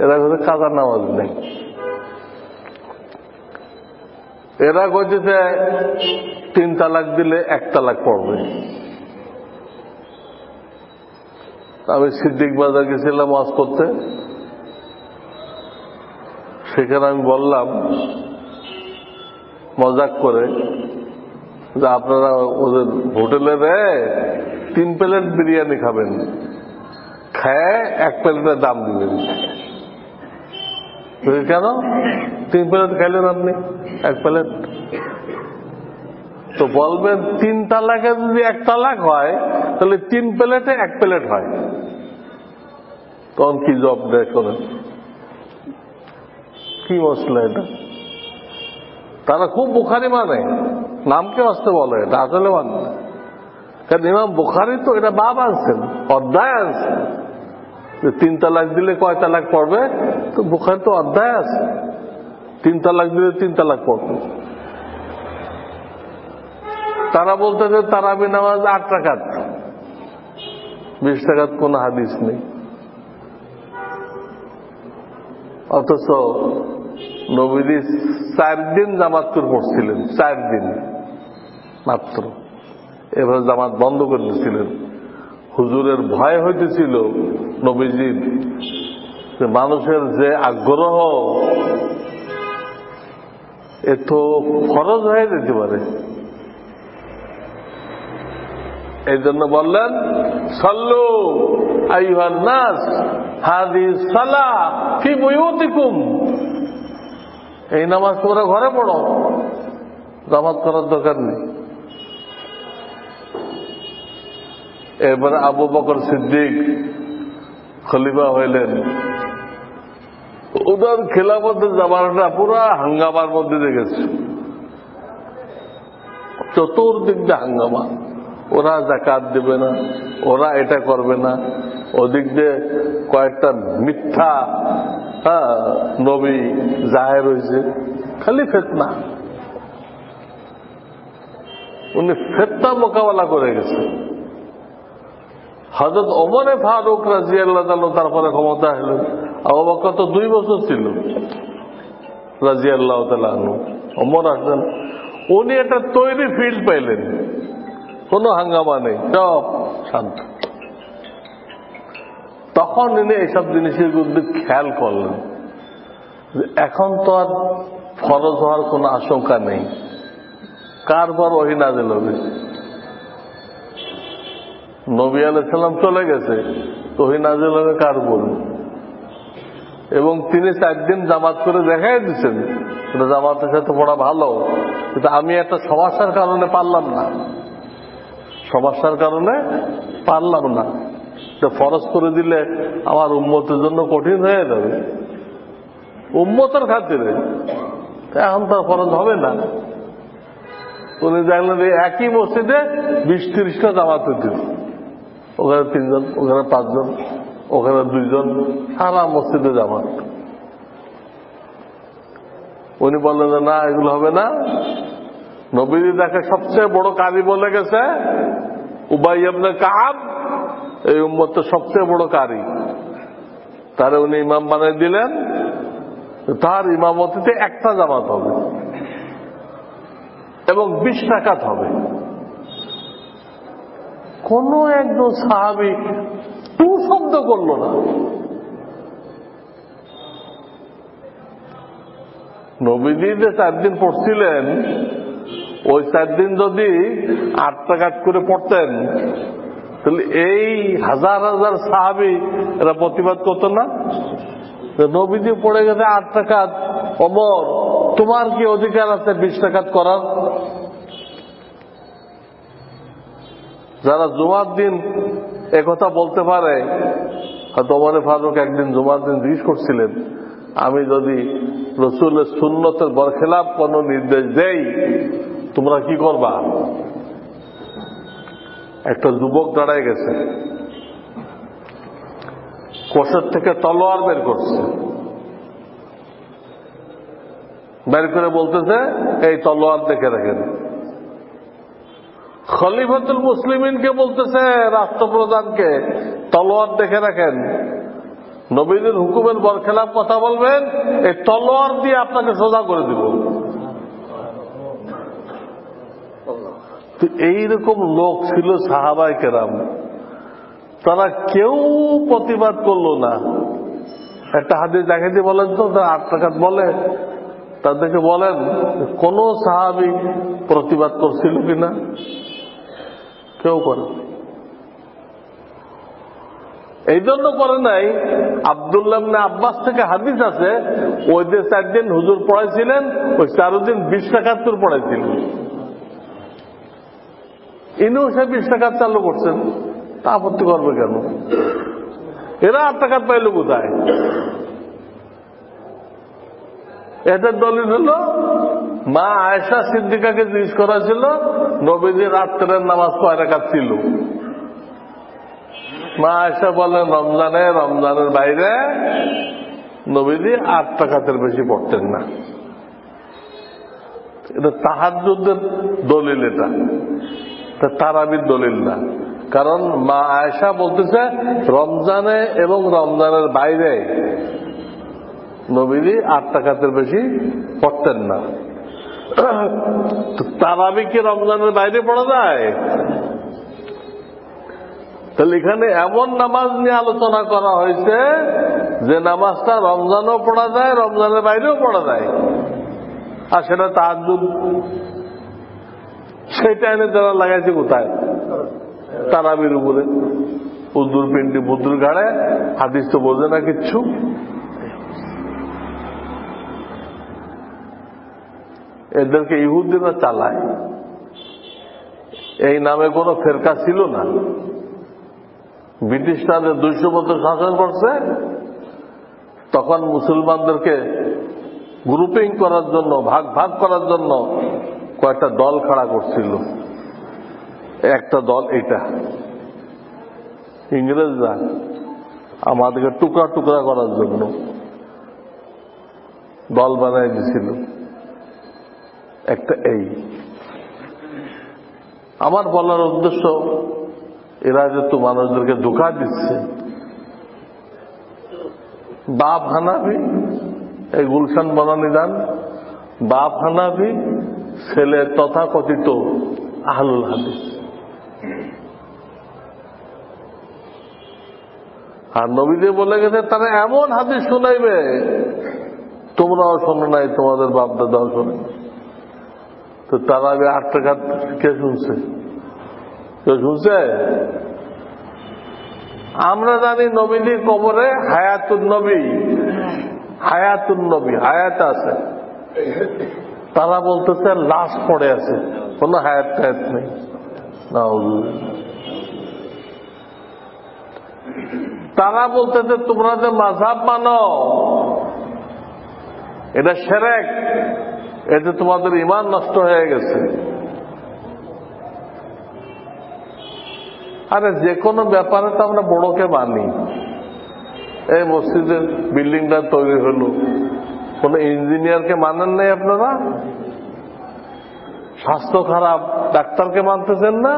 এরা কাছে কাজার নামাজ নেই। এরা কইতেছে 3 তালাক দিলে 1 তালাক পড়বে। আমি সিদ্দিক বাজার গেছিলাম ওয়াজ করতে, সেখানে আমি বললাম মজাক করে যে আপনারা ওদের হোটেলে 3 প্লেট বিরিয়ানি খাবেন, খায় 1 প্লেটের দাম দিবেন। কেন 3 প্লেট খাইলেন আপনি 1 প্লেট? তো বলবেন 3 তালাকে যদি 1 তালাক হয় তাহলে 3 প্লেটে 1 প্লেট হয়। তখন কি জবাব দেয় শোনেন, কি মশলা এটা? তারা খুব বুখারি মানে, নামকে আসতে বলে, এটা আসলে মানে না। কারণ ইমাম বুখারি তো এটা বাব আনছেন, অধ্যায় আনছেন, 3 তালাক দিলে কয় তালাক পড়বে। তো বুখারি তো অধ্যায় আছে, 3 তালাক দিলে 3 তালাক পড়বে। তারা বলতে যে তারাবি নামাজ 8 রাকাত, 20 রাকাত কোন হাদিস নেই। অথচ নবীজি 4 দিন জামাত করে পড়ছিলেন, 4 দিন মাত্র। এভাবে জামাত বন্ধ করে দিয়েছিলেন। হুজুরের ভয় হইতেছিল নবীজির, মানুষের যে আগ্রহ এ তো ফরজ হয়ে যেতে পারে। এই জন্য বললেন সাল্লু আইয়ুহান নাস হাদিস সালাহ ফি বুয়ুতিকুম, এই নামাজ তোমরা ঘরে পড়ো, জামাত করার দরকার নেই। এবার আবু বকর সিদ্দিক খলিফা হইলেন। ওদের খেলাফতের জামানাটা পুরা হাঙ্গামার মধ্যে দেখেছে, চতুর্দিক দিয়ে হাঙ্গামা। ওরা যাকাত দেবে না, ওরা এটা করবে না, ওদিক দিয়ে কয়েকটা মিথ্যা নবী জাহের হয়েছে, খালি ফিতনা। উনি ফিতনা মোকাবেলা করে গেছে। হযরত ওমরে ফারুক রাদিয়াল্লাহু তাআলা তারপরে ক্ষমতা হলেন। আবু বকর তো 2 বছর ছিল রাদিয়াল্লাহু তাআলা আনহু। ওমর আসলেন, উনি একটা তৈরি ফিল্ড পাইলেন, কোনো হাঙ্গামা নেই, সব শান্ত। তখন ইনি এইসব জিনিসের মধ্যে খেয়াল করলেন যে এখন তো আর ফরজ হওয়ার কোনো আশঙ্কা নেই, কার পর ওহী নাযিল হবে? নবী আলাইহিস সালাম চলে গেছে, ওহী নাযিল হবে কার উপর? এবং তিনি 4 দিন জামাত করে দেখাই দিচ্ছেন জামাতের সাথে পড়া ভালো, কিন্তু আমি একটা সমস্যার কারণে পারলাম না, সমস্যার কারণে পারলাম না। ফরজ করে দিলে আমার উম্মতের জন্য কঠিন হয়ে যাবে, উম্মতের খাতিরে এখন তার ফরজ হবে না। উনি জানলেন একই মসজিদে 20-30টা জামাত হইতে, ওখানে 3 জন, ওখানে 5 জন, ওখানে 2 জন, সারা মসজিদে জামাত। উনি বললেন না, এগুলো হবে না। নবীজি তাকে সবচেয়ে বড় কারি বলে গেছে উবাই ইবনে কাব, এই উম্মতের সবচেয়ে বড় কারি, তারে উনি ইমাম বানিয়ে দিলেন। তার ইমামতিতে একটা জামাত হবে এবং 20 রাকাত হবে। কোন একজন সাহাবী টু শব্দ করল না। নবীজি যে 4 দিন পড়ছিলেন, ওই 4 দিন যদি 8 রাকাত করে পড়তেন, তাহলে এই হাজার হাজার সাহাবী এরা প্রতিবাদ করতো না? নবীজি পড়ে গেছে 8 রাকাত, ওমর তোমার কি অধিকার আছে 20 রাকাত করার? যারা জুমার দিন একথা বলতে পারে, হয়তো ওমর ফারুক একদিন জুমার দিন জিজ্ঞেস করছিলেন, আমি যদি রাসূলের সুন্নতের বরখেলাপ কোন নির্দেশ দেই তোমরা কি করবা? একটা যুবক দাঁড়ায় গেছে, কোষের থেকে তলোয়ার বের করছে, বের করে বলতেছে এই তলোয়ার দেখে রাখেন। খলিফাতুল মুসলিমিনকে বলতেছে, রাষ্ট্রপ্রধানকে, তলোয়ার দেখে রাখেন, নবীদের হুকুমের বরখেলাপ কথা বলবেন, এই তলোয়ার দিয়ে আপনাকে সোজা করে দিব। এইরকম লোক ছিল সাহাবায়ে কেরাম, তারা কেউ প্রতিবাদ করলো না। একটা হাদিস দেখাতে বলেন তো, তারা 8 রাকাত বলে, তাদেরকে বলেন কোন সাহাবী প্রতিবাদ করছিল কিনা? কেউ করে। এই জন্য করে নাই। আব্দুল্লাহ ইবনে আব্বাস থেকে হাদিস আছে, ওই যে 4 দিন হুজুর পড়াইছিলেন, ওই 4 দিন 20 রাকাত করে পড়াইছিলেন। ইনিও সে 20 রাকাত চালু করছেন, তা আপত্তি করবে কেন? এরা 8 রাকাত পাইল কোথায়? এটার দলিল হলো, মা আয়েশা সিদ্দিকাকে জিজ্ঞেস করা ছিল নবীজি রাত্রের নামাজ কয় রাকাত ছিল। মা আয়েশা বলেন রমজানের বাইরে নবীজি 8 রাকাতের বেশি পড়তেন না। এটা তাহাজ্জুদের দলিল, এটা তারাবির দলিল না। কারণ মা আয়েশা বলতেছে রমজানে এবং রমজানের বাইরে নবীজি 8 রাকাতের বেশি পড়তেন না। তারাবি কি রমজানের বাইরে পড়া যায়? তাহলে এখানে এমন নামাজ নিয়ে আলোচনা করা হয়েছে যে নামাজটা রমজানও পড়া যায়, রমজানের বাইরেও পড়া যায়, আর সেটা তাহাজ্জুদ। সেটা এনে যারা লাগাইছে কোথায়? তারাবির উপরে, উদ্দুর পিন্ডি বুদ্দুর ঘাড়ে। হাদিস তো বোঝে না কিচ্ছু। এদেরকে ইহুদিরা চালায়। এই নামে কোন ফেরকা ছিল না। ব্রিটিশরা 200 বছর শাসন করছে, তখন মুসলমানদেরকে গ্রুপিং করার জন্য, ভাগ ভাগ করার জন্য কয়েকটা দল খাড়া করছিল। একটা দল এইটা, ইংরেজরা আমাদেরকে টুকরা টুকরা করার জন্য দল বানাই দিছিল। একটা এই আমার বলার উদ্দেশ্য, এরা যেহেতু মানুষদেরকে ধোঁকা দিচ্ছে। বাপ হানাফি, এই গুলশান বনানী দান, বাপ হানাফি, ছেলে তথাকথিত আহলুল হাদিস। আর নবীজি বলে গেছে তারা এমন হাদিস শোনাইবে তোমরাও শোনো নাই, তোমাদের বাপ দাদাও শোনে। তো তারা 8 রাকাত কে শুনছে? কেউ শুনছে? আমরা জানি নবীজির কবরে হায়াতুন নবী, হায়াত আছে। তারা বলতেছে লাশ পড়ে আছে, কোন হায়াত টায়াত নেই। তারা বলতেছে তোমরা যে মাযহাব মানো এটা শিরক, এতে তোমাদের ঈমান নষ্ট হয়ে গেছে। আরে যে কোনো ব্যাপারে তো আমরা বড়কে মানি। এই মসজিদের বিল্ডিংটা তৈরি হলো, কোন ইঞ্জিনিয়ারকে মানেন নাই আপনারা? স্বাস্থ্য খারাপ, ডাক্তারকে মানতেছেন না?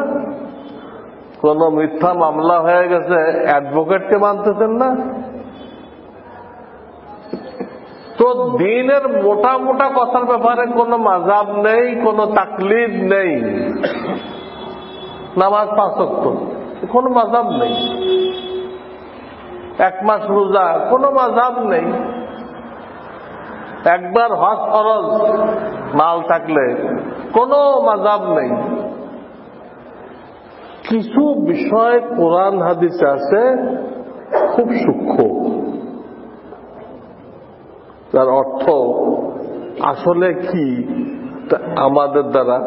কোন মিথ্যা মামলা হয়ে গেছে, অ্যাডভোকেটকে মানতেছেন না? তো দ্বীনের মোটা মোটা কথার ব্যাপারে কোনো মাযহাব নেই, কোনো তাকলিদ নেই। নামাজ 5 ওয়াক্ত, কোনো মাযহাব নেই। 1 মাস রোজা, কোনো মাযহাব নেই। একবার হজ ফরজ মাল থাকলে, কোনো মাযহাব নেই। কিছু বিষয় কোরআন হাদিসে আছে খুব সূক্ষ্ম, তার অর্থ আসলে কি আমাদের দ্বারা,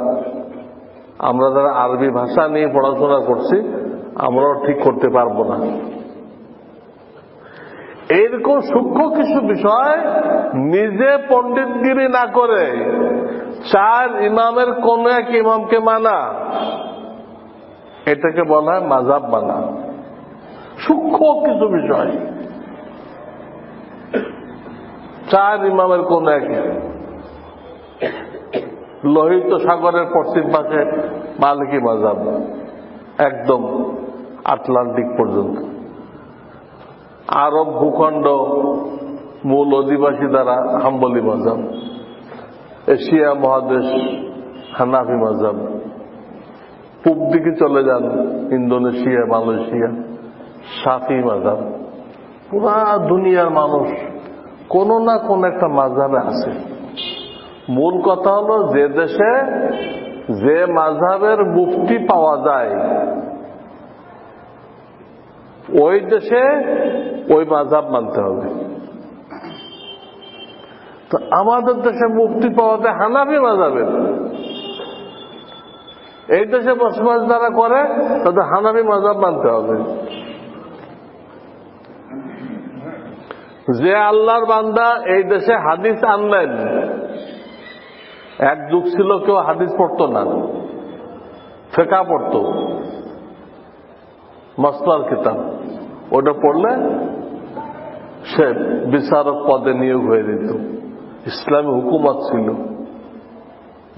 আমরা যারা আরবি ভাষা নিয়ে পড়াশোনা করছি আমরাও ঠিক করতে পারবো না। এইরকম সূক্ষ্ম কিছু বিষয় নিজে পণ্ডিতগিরি না করে 4 ইমামের কোন এক ইমামকে মানা, এটাকে বলা হয় মাযহাব মানা। সূক্ষ্ম কিছু বিষয় 4 ইমামের কোন এক, লোহিত সাগরের পশ্চিম পাশে মালিকি মাযহাব, একদম আটলান্টিক পর্যন্ত। আরব ভূখণ্ড মূল অধিবাসী দ্বারা হাম্বলি মাযহাব, এশিয়া মহাদেশ হানাফি মাযহাব, পূব দিকে চলে যান ইন্দোনেশিয়া, মালয়েশিয়া শাফি মাযহাব। পুরা দুনিয়ার মানুষ কোন না কোন একটা মাযহাবে আছে। মূল কথা হলো যে দেশে যে মাযহাবের মুফতি পাওয়া যায় ওই দেশে ওই মাযহাব মানতে হবে। তো আমাদের দেশে মুফতি পাওয়া যায় হানাফি মাযহাবের, এই দেশে বসবাস যারা করে তাদের হানাফি মাযহাব মানতে হবে। যে আল্লাহর বান্দা এই দেশে হাদিস আনলেন, এক যুগ ছিল কেউ হাদিস পড়তো না, ফিকহ পড়তো, মাসলার কিতাব, ওটা পড়লে সে বিচারক পদে নিয়োগ হয়ে যেত। ইসলামী হুকুমত ছিল,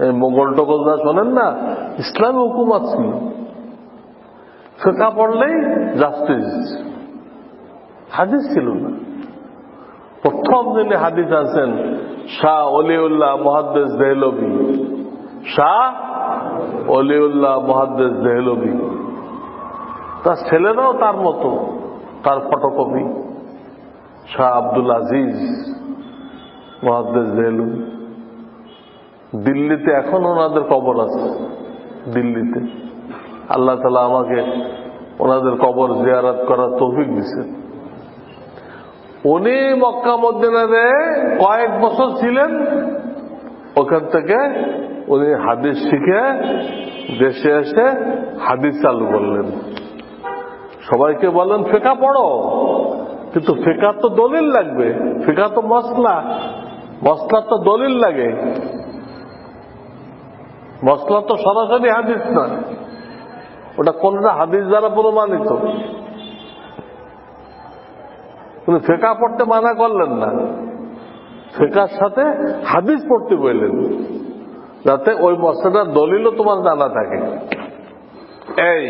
এই মোগল টোগল যা শোনেন না, ইসলামী হুকুমত ছিল। ফিকহ পড়লেই জাস্টিস, হাদিস ছিল না। প্রথম যিনি হাদিস আছেন শাহ ওলিউল্লাহ মুহাদ্দিস দেহলভী, শাহ ওলিউল্লাহ মুহাদ্দিস দেহলভী। তার ছেলেরাও তার মতো, তার ফটোকপি, শাহ আব্দুল আজিজ মুহাদ্দিস দেহলভী। দিল্লিতে এখন ওনাদের কবর আছে, দিল্লিতে। আল্লাহ তাআলা আমাকে ওনাদের কবর জিয়ারত করার তৌফিক দিয়েছেন। উনি মক্কা মদিনাতে কয়েক বছর ছিলেন, ওখান থেকে উনি হাদিস শিখে দেশে এসে হাদিস চালু করলেন। সবাইকে বলেন ফিকহ পড়ো, কিন্তু ফিকহ তো দলিল লাগবে, ফিকহ তো মসলা, মসলা তো দলিল লাগে, মসলা তো সরাসরি হাদিস না, ওটা কোনটা হাদিস দ্বারা প্রমাণিত। কিন্তু ফিকহ পড়তে মানা করলেন না, ফিকহের সাথে হাদিস পড়তে বললেন, যাতে ওই মসলাটার দলিলও তোমার জানা থাকে। এই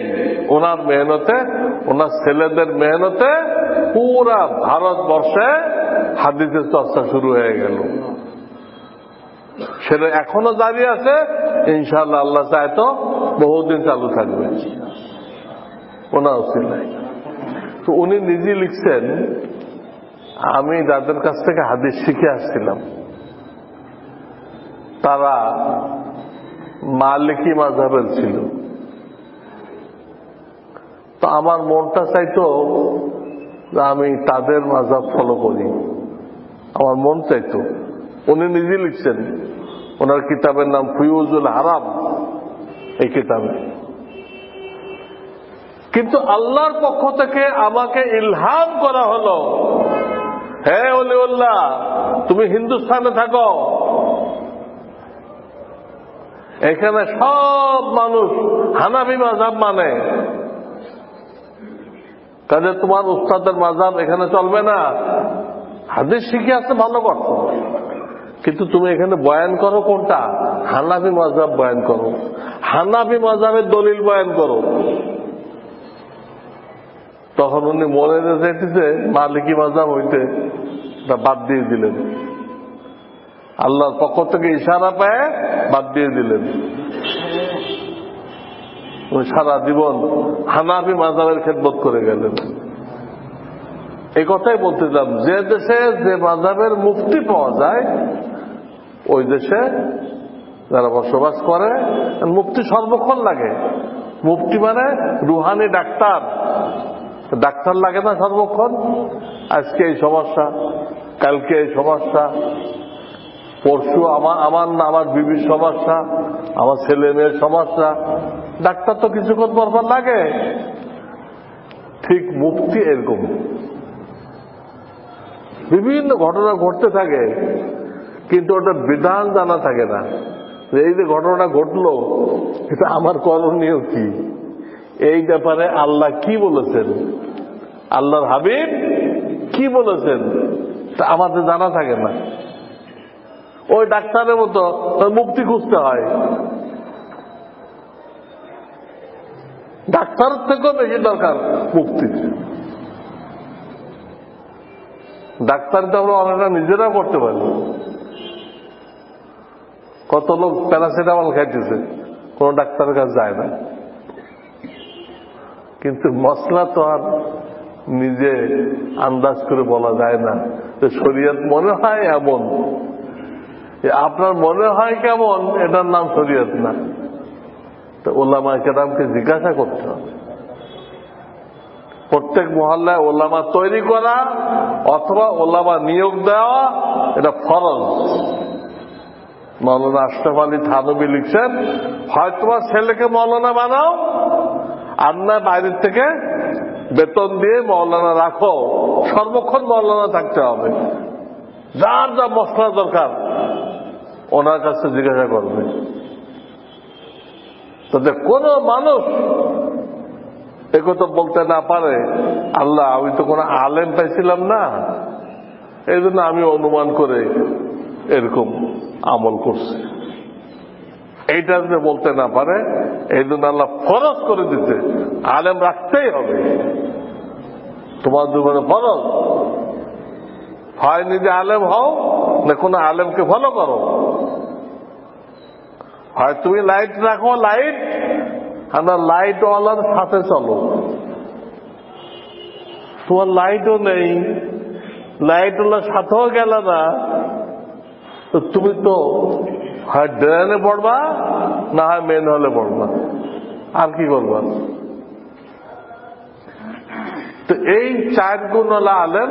ওনার মেহনতে, ওনার ছেলেদের মেহনতে পুরা ভারতবর্ষে হাদিসের চর্চা শুরু হয়ে গেল। সেটা এখনো জারি আছে, ইনশাআল্লাহ আল্লাহ চায় তো বহুদিন চালু থাকবে ওনার উসিলায়। তো উনি নিজে লিখছেন, আমি যাদের কাছ থেকে হাদিস শিখে আসছিলাম তারা মালিকি মাযহাবের ছিল। তো আমার মনটা চাইতো যে আমি তাদের মাযহাব ফলো করি, আমার মন চাইতো। উনি নিজে লিখছেন, ওনার কিতাবের নাম ফুয়ুজুল হারাম, এই কিতাবে। কিন্তু আল্লাহর পক্ষ থেকে আমাকে ইলহাম করা হলো, হে ওলিউল্লাহ তুমি হিন্দুস্তানে থাকো, এখানে সব মানুষ হানাফি মাযহাব মানে, কাজে তোমার উস্তাদের মাযহাব এখানে চলবে না। হাদিস শিখে আসতে ভালো কথা, কিন্তু তুমি এখানে বয়ান করো কোনটা? হানাফি মাযহাব বয়ান করো, হানাফি মাযহাবের দলিল বয়ান করো। তখন উনি মনে যেতেছে মালিকি মাযহাব হইতে তা বাদ দিয়ে দিলেন, আল্লাহর পক্ষ থেকে ইশারা পেয়ে বাদ দিয়ে দিলেন। উনি সারা জীবন হানাফি মাযহাবের খেদমত করে গেলেন। এই কথাই বলতেছিলাম, যে দেশে যে মাযহাবের মুফতি পাওয়া যায় ওই দেশে যারা বসবাস করে, মুফতি সর্বক্ষণ লাগে। মুফতি মানে রুহানি ডাক্তার, ডাক্তার লাগে না সর্বক্ষণ? আজকে এই সমস্যা, কালকে এই সমস্যা, পরশু আমার বিবির সমস্যা, আমার ছেলে মেয়ের সমস্যা, ডাক্তার তো কিছুক্ষণ পরপর লাগে। ঠিক মুফতি এরকম বিভিন্ন ঘটনা ঘটতে থাকে, কিন্তু ওটা বিধান জানা থাকে না। এই যে ঘটনা ঘটলো এটা আমার করণীয় কি, এই ব্যাপারে আল্লাহ কি বলেছেন, আল্লাহর হাবিব কি বলেছেন, তা আমাদের জানা থাকে না। ওই ডাক্তারের মতো মুক্তি খুঁজতে হয়। ডাক্তারের থেকেও বেশি দরকার মুক্তি। ডাক্তার তো আমরা অনেকটা নিজেরাও করতে পারি। কত লোক প্যারাসিটামল খাইতেছে, কোন ডাক্তারের কাছে যায় না। কিন্তু মশলা তো আর নিজে আন্দাজ করে বলা যায় না যে শরীয়ত মনে হয় এমন, আপনার মনে হয় কেমন, এটার নাম শরীয়ত না। তো ওলামা কেরামকে জিজ্ঞাসা করতে হবে। প্রত্যেক মহল্লায় ওলামা তৈরি করা অথবা ওলামা নিয়োগ দেওয়া এটা ফরজ। মৌলানা আশরাফ আলী থানভী লিখছেন, হয়তোবা ছেলেকে মৌলানা বানাও, আর না বাইরের থেকে বেতন দিয়ে মৌলানা রাখো, সর্বক্ষণ মৌলানা থাকতে হবে। যার যা মশলা দরকার ওনার কাছে জিজ্ঞাসা করবে। তাতে কোন মানুষ একথা বলতে না পারে, আল্লাহ আমি তো কোনো আলেম পাইছিলাম না, এই জন্য আমি অনুমান করে এরকম আমল করছি, এইটা যদি বলতে না পারে, এই জন্য আল্লাহ ফরজ করে দিতে আলেম রাখতেই হবে। তোমার জীবনে ফরজ, হয় নিজে আলেম হও না কোনো আলেমকে ফলো করো। হয় তুমি লাইট রাখো, লাইট আমরা লাইটওয়ালার সাথে চলো। তোমার লাইটও নেই, লাইটওয়ালার সাথেও গেল না, তো তুমি তো হয় ড্রেনে পড়বা না হয় মেন হলে পড়বা, আর কি করবা? তো এই 4 গুণ হলো আলেম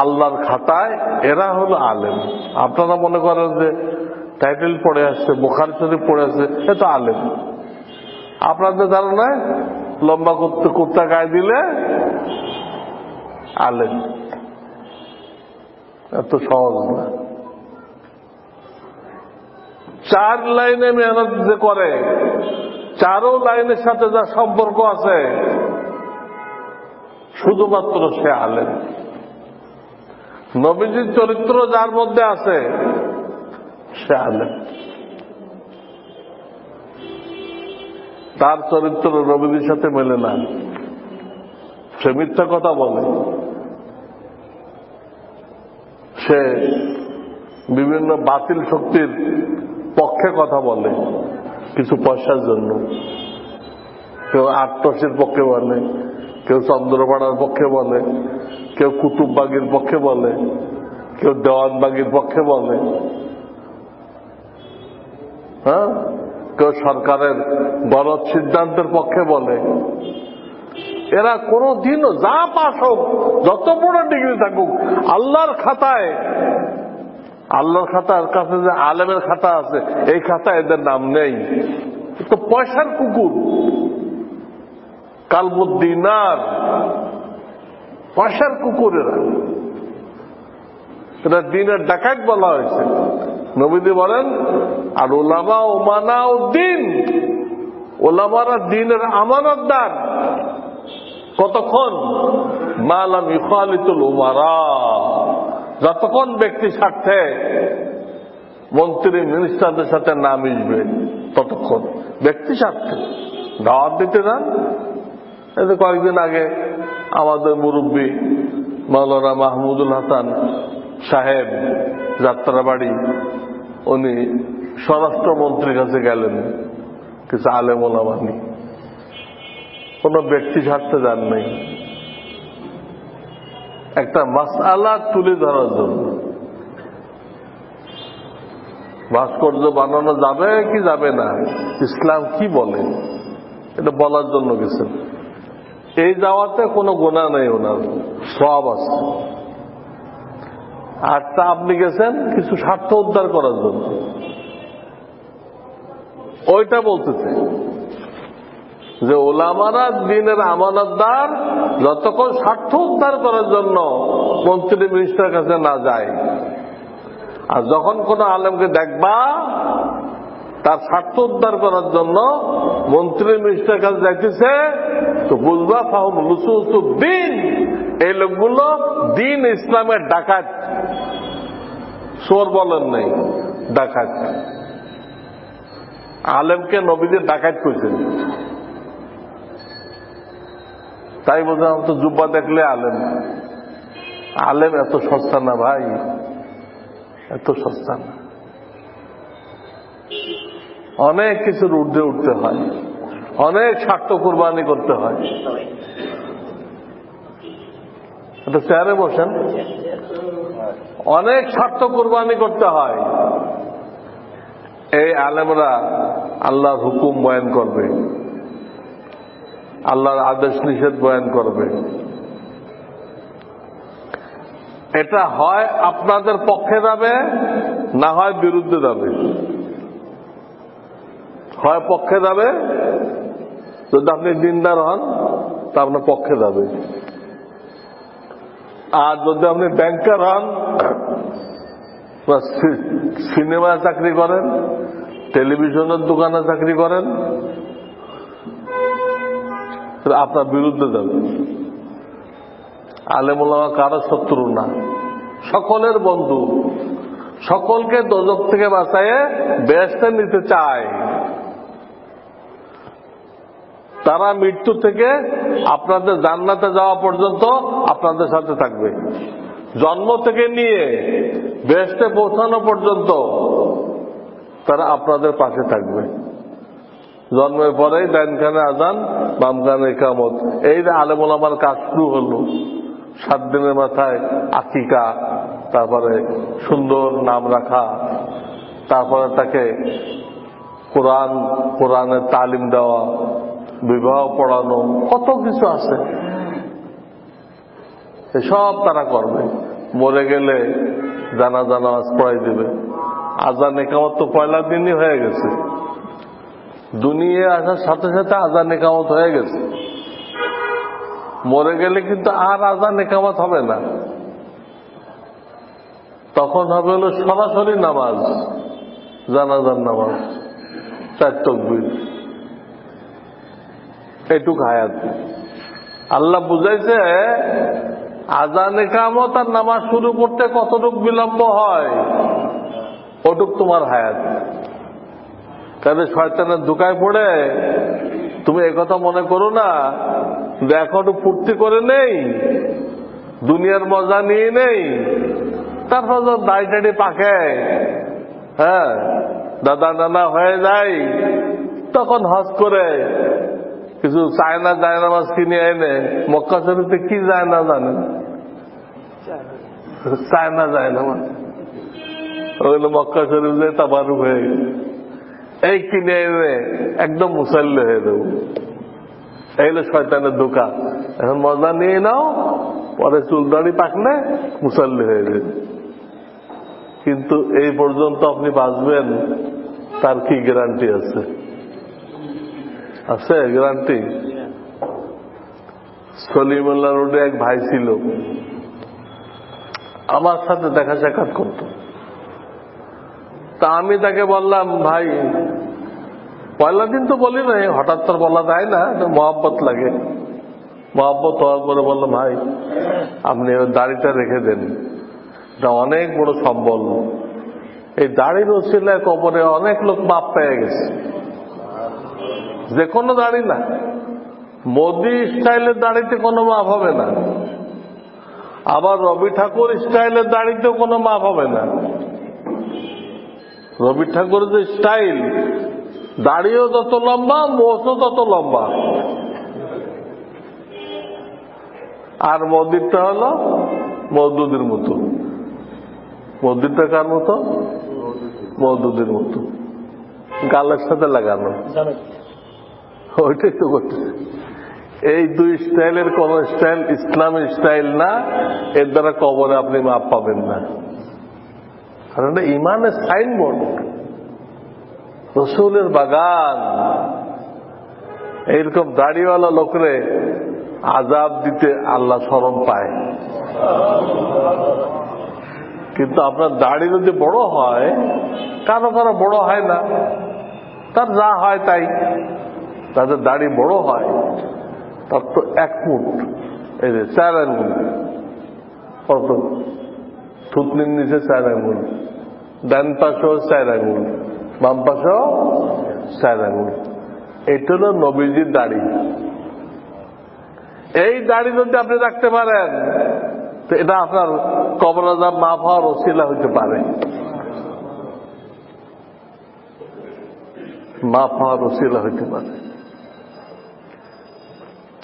আল্লাহর খাতায়, এরা হলো আলেম। আপনারা মনে করেন যে টাইটেল পড়ে আসছে, বুখারী শরীফ পড়ে আসছে, এ তো আলেম। আপনাদের ধারণায় লম্বা কুর্তা গায়ে দিলে আলেম, এত সহজ না। 4 লাইনে মেহনত যে করে, 4 লাইনের সাথে যা সম্পর্ক আছে, শুধুমাত্র সে আলেম। নবীজির চরিত্র যার মধ্যে আছে সে আলেম। তার চরিত্র নবীজির সাথে মেলে না, সে মিথ্যা কথা বলে, সে বিভিন্ন বাতিল শক্তির পক্ষে কথা বলে কিছু পয়সার জন্য। কেউ আটটসের পক্ষে বলে, কেউ চন্দ্রপাড়ার পক্ষে বলে, কেউ কুতুববাগির পক্ষে বলে, কেউ দেওয়ানবাগির পক্ষে বলে, হ্যাঁ, কেউ সরকারের গলত সিদ্ধান্তের পক্ষে বলে। এরা কোনদিনও যা পাস হোক, যত বড় ডিগ্রি থাকুক, আল্লাহর খাতায়, আল্লাহর খাতার কাছে যে আলেমের খাতা আছে, এই খাতায় এদের নাম নেই। তো পয়সার কুকুর, কালবুদ্দিনার, পয়সার কুকুর এরা। এটা দিনের ডাকাত বলা হয়েছে। নবীজি বলেন, আর ওলামা ওমানা উদ্দিন, ওলামারা দিনের আমানতদার। কতক্ষণ? মালাম ইখালিতুল উমারা, যতক্ষণ ব্যক্তি স্বার্থে মন্ত্রী মিনিস্টারদের সাথে না মিশবে ততক্ষণ। ব্যক্তি স্বার্থে দাওয়াত দিতে যান, এই যে কয়েকদিন আগে আমাদের মুরব্বী মাওলানা মাহমুদুল হাসান সাহেব যাত্রাবাড়ি, উনি স্বরাষ্ট্রমন্ত্রীর কাছে গেলেন কিছু আলেম ওলামা নিয়ে, কোন ব্যক্তি স্বার্থে যান নাই, একটা মাসআলা তুলে ধরার জন্য। ভাস্কর্য বানানো যাবে কি যাবে না, ইসলাম কি বলে এটা বলার জন্য গেছেন। এই যাওয়াতে কোনো গুনাহ নেই, ওনার সওয়াব আছে। আর তা আপনি গেছেন কিছু স্বার্থ উদ্ধার করার জন্য। ওইটা বলতেছে যে ওলামারা দ্বীনের আমানতদার, যতক্ষণ স্বার্থ উদ্ধার করার জন্য মন্ত্রী মিনিস্টারের কাছে না যায়। আর যখন কোন আলেমকে দেখবা তার স্বার্থ উদ্ধার করার জন্য মন্ত্রী মিনিস্টারের কাছে যাইতেছে, তো বুঝবা ফাহুম লুসুসুদ্দিন, এই লোকগুলো দিন ইসলামের ডাকাত। চোর বলেন নাই, ডাকাত। আলেমকে নবীদের ডাকাত কইছেন, তাই বললাম তো জুব্বা দেখলে আলেম। আলেম এত সস্তা না ভাই, এত সস্তা না। অনেক কিছুর ঊর্ধ্বে উঠতে হয়, অনেক স্বার্থ কোরবানি করতে হয়। এটা চেয়ারে বসেন, অনেক স্বার্থ কোরবানি করতে হয়। এই আলেমরা আল্লাহর হুকুম বয়ান করবে, আল্লাহর আদেশ নিষেধ বয়ান করবে। এটা হয় আপনাদের পক্ষে যাবে, না হয় বিরুদ্ধে যাবে। হয় পক্ষে যাবে, যদি আপনি দিনদার হন তা আপনার পক্ষে যাবে। আর যদি আপনি ব্যাংকার হন, সিনেমায় চাকরি করেন, টেলিভিশনের দোকানে চাকরি করেন, আপনার বিরুদ্ধে যাবে। আলেম ওলামা কারো শত্রু না, সকলের বন্ধু, সকলকে দোজখ থেকে বাঁচায়ে বেহেশতে নিতে চায়। তারা মৃত্যু থেকে আপনাদের জান্নাতে যাওয়া পর্যন্ত আপনাদের সাথে থাকবে। জন্ম থেকে নিয়ে বেহেশতে পৌঁছানো পর্যন্ত তারা আপনাদের পাশে থাকবে। জন্মের পরেই ডাইন কানে আজান, বাম কানে ইকামত। এই যে আলেম ওলামার কাজ শুরু হলো। 7 দিনের মাথায় আকিকা, তারপরে সুন্দর নাম রাখা, তারপরে তাকে কোরআনের তালিম দেওয়া, বিবাহ পড়ানো, কত কিছু আছে। এসব তারা করবে। মরে গেলে জানাজা নামাজ পড়াই দেবে। আজান ইকামত তো পয়লা দিনই হয়ে গেছে, দুনিয়ায় আসার সাথে সাথে আজান ইকামত হয়ে গেছে। মরে গেলে কিন্তু আর আজান ইকামত হবে না, তখন হবে হলো সরাসরি নামাজ, জানাজার নামাজ, 4 তাকবীর, এইটুক হায়াত। আল্লাহ বুঝাইছে আজান ইকামত আর নামাজ শুরু করতে কতটুক বিলম্ব হয়, ওটুক তোমার হায়াত। তাহলে শয়তানের ধোঁকায় পড়ে তুমি একথা মনে করো না যে এখনো ফুর্তি করে নেই, দুনিয়ার মজা নিয়ে নেই, তারপর দাড়ি টাড়ি পাকে, হ্যাঁ, দাদা নানা হয়ে যায়, তখন হজ করে কিছু চায়না জায়নামাজ কিনে এনে মক্কা শরীফে কি যায় না জানেন, চায়না জায়নামাজ ওগুলো মক্কা শরীফ যে তাবারুক হয়ে গেছে, এই কিনে এনে একদম মুসাল্লি হয়ে দেব। এই হলো শয়তানের ধোঁকা। এখন মজা নিয়ে নাও, পরে চুল দাড়ি পাকলে মুসাল্লি হয়ে যাবে। কিন্তু এই পর্যন্ত আপনি বাঁচবেন তার কি গ্যারান্টি আছে? আছে গ্যারান্টি? সলিমুল্লাহ রোডে এক ভাই ছিল, আমার সাথে দেখা সাক্ষাৎ করত। তা আমি তাকে বললাম, ভাই, পয়লা দিন তো বলি না, হঠাৎ তো বলা যায় না, মহব্বত লাগে। মহব্বত হওয়ার পরে বললাম, ভাই আপনি ওই দাড়িটা রেখে দেন, এটা অনেক বড় সম্বল। এই দাড়ির ওসিলায় কবরে অনেক লোক মাপ পেয়ে গেছে, যে কোনো দাড়ি না, মোদি স্টাইলের দাড়িতে কোনো মাপ হবে না, আবার রবি ঠাকুর স্টাইলের দাড়িতেও কোনো মাপ হবে না। রবি ঠাকুরের যে স্টাইল, দাড়িও তত লম্বা, মোছও তত লম্বা। আর মোদিরটা হলো মওদুদের মতো। মোদিরটা কার মতো? মওদুদের মতো, গালের সাথে লাগানো। ওইটাই তো করছে। এই দুই স্টাইলের কোন স্টাইল ইসলামী স্টাইল না, এর দ্বারা কবরে আপনি মাপ পাবেন না। কারণ এটা ইমানের সাইনবোর্ড, রসুলের বাগান। এইরকম দাড়িওয়ালা লোকরে আযাব দিতে আল্লাহ শরম পায়। কিন্তু আপনার দাড়ি যদি বড় হয়, কারো কারো বড় হয় না, তার যা হয় তাই। তাদের দাড়ি বড় হয়, তার তো 1 ফুট, এই যে 4 আঙ্গুল, কত থুতনির নিচে 4 আঙ্গুল, ডান পাশেও 4 আঙ্গুল, বাম পাশেও 4 আঙ্গুল। এটা হলো নবীজির দাড়ি। এই দাড়ি যদি আপনি রাখতে পারেন, তো এটা আপনার কবর আযাব মাফ হওয়ার ওসিলা হইতে পারে, মাফ হওয়ার ওসিলা হইতে পারে।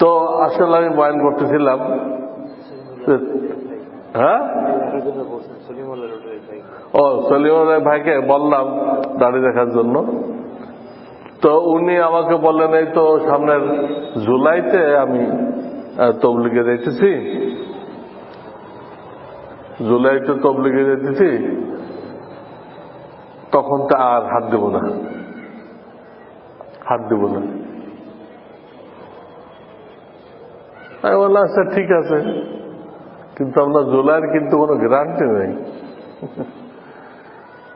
তো আসলে আমি বয়ান করতেছিলাম, হ্যাঁ, ও সলিমুল্লাহ ভাইকে বললাম দাড়ি দেখার জন্য। তো উনি আমাকে বললেন, এই তো সামনের জুলাইতে আমি তবলিগে যেতেছি, জুলাইতে তবলিগে যেতেছি, তখন তো আর হাত দেব না, হাত দেব না। আমি বললাম আচ্ছা ঠিক আছে, কিন্তু আপনার জুলাইয়ের কিন্তু কোনো গ্যারান্টি নেই,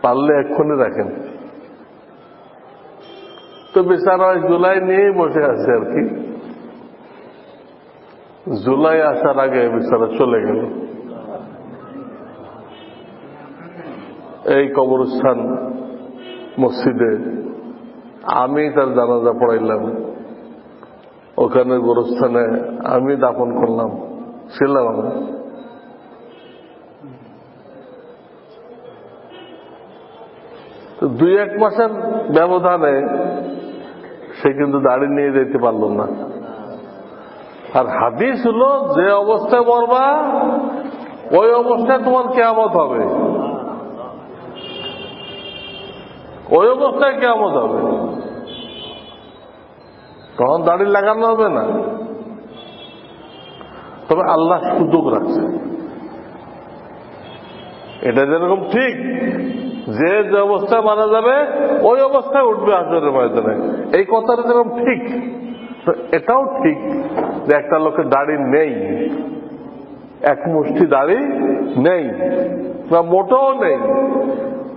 পারলে এক্ষুনি রাখেন। তো বেচারা জুলাই নিয়েই বসে আছে আর কি। জুলাই আসার আগে বেচারা চলে গেল। এই কবরস্থান মসজিদে আমি তার জানাজা পড়াইলাম, ওখানে গোরস্থানে আমি দাফন করলাম, ছিলাম আমি। তো 2-1 মাসের ব্যবধানে সে কিন্তু দাড়ি নিয়ে যেতে পারল না। আর হাদিস হলো, যে অবস্থায় মরবা ওই অবস্থায় তোমার কিয়ামত হবে, ওই অবস্থায় কিয়ামত হবে, তখন দাড়ি লাগানো হবে না। তবে আল্লাহ সুযোগ রাখছে, এটা যেরকম ঠিক যে যে অবস্থায় মারা যাবে ওই অবস্থায় উঠবে হাসরের ময়দানে, এই কথাটা যেরকম ঠিক, তো এটাও ঠিক যে একটা লোকের দাড়ি নেই, 1 মুষ্টি দাড়ি নেই বা মোটাও নেই,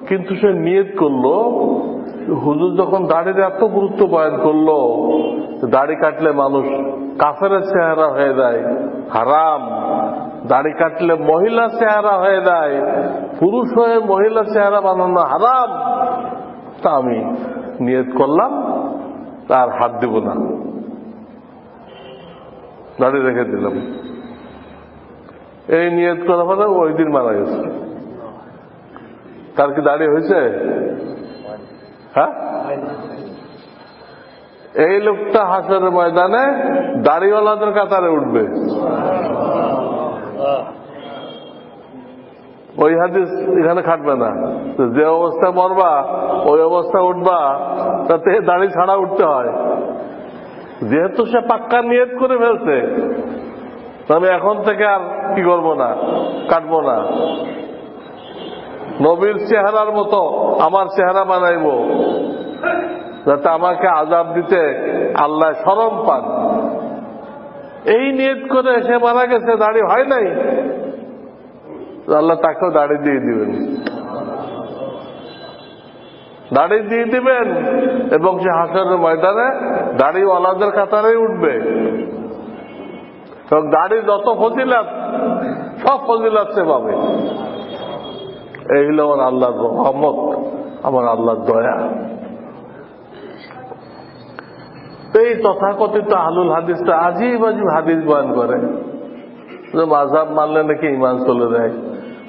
কিন্তু সে নিয়ত করলো, হুজুর যখন দাড়ির এত গুরুত্ব বয়ান করলো, দাড়ি কাটলে মানুষ কাফেরের চেহারা হয়ে যায়, হারাম, দাড়ি কাটলে মহিলা চেহারা হয়ে যায়, পুরুষ হয়ে মহিলা চেহারা বানানো হারাম, তা আমি নিয়ত করলাম তার হাত দিব না, দাড়ি রেখে দিলাম। এই নিয়ত করার পরে ওই দিন মারা গেছে। তার কি দাড়ি হয়েছে? হ্যাঁ, এই লোকটা হাসরের ময়দানে দাড়িওয়ালাদের কাতারে উঠবে। ওই হাদিস এখানে খাটবে না, যে অবস্থায় মরবা ওই অবস্থায় উঠবা, তাতে দাড়ি ছাড়া উঠতে হয়। যেহেতু সে পাক্কা নিয়ত করে ফেলছে, আমি এখন থেকে আর কি করবো না, কাটবো না, নবীর চেহারার মতো আমার চেহারা বানাইব, যাতে আমাকে আযাব দিতে আল্লাহ শরম পান। এই নিয়ত করে সে মারা গেছে, দাড়ি হয় নাই, আল্লাহ তাকেও দাড়ি দিয়ে দিবেন, দাড়ি দিয়ে দিবেন, এবং সে হাসরের ময়দানে দাড়িওয়ালাদের কাতারেই উঠবে। এবং দাড়ি যত ফজিলত, সব ফজিলত সে পাবে। এই হল আমার আল্লাহর রহমত, আমার আল্লাহর দয়া। এই তথাকথিত আহলুল হাদিসটা আজিব আজিব হাদিস বয়ান করে যে মাযহাব মানলে নাকি ঈমান চলে যায়।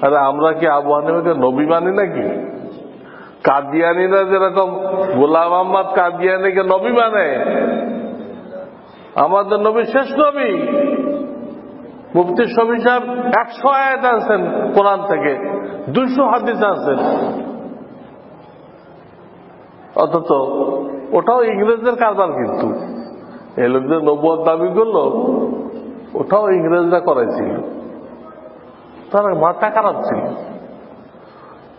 আরে আমরা কি আবু হানিফাকে নবী মানি নাকি? কাদিয়ানীরা যেরকম গোলাম আহমদ কাদিয়ানীকে নবী মানে, আমাদের নবী শেষ নবী। মুফতি শফি সাহেব 100 আয়াত আনছেন কোরআন থেকে, 200 হাদিস আনছেন, অথচ ওটাও ইংরেজদের কারবার। কিন্তু এই লোকদের নবুয়ত দাবি করলো, ওটাও ইংরেজরা করাইছিল। তার মাথা খারাপ ছিল।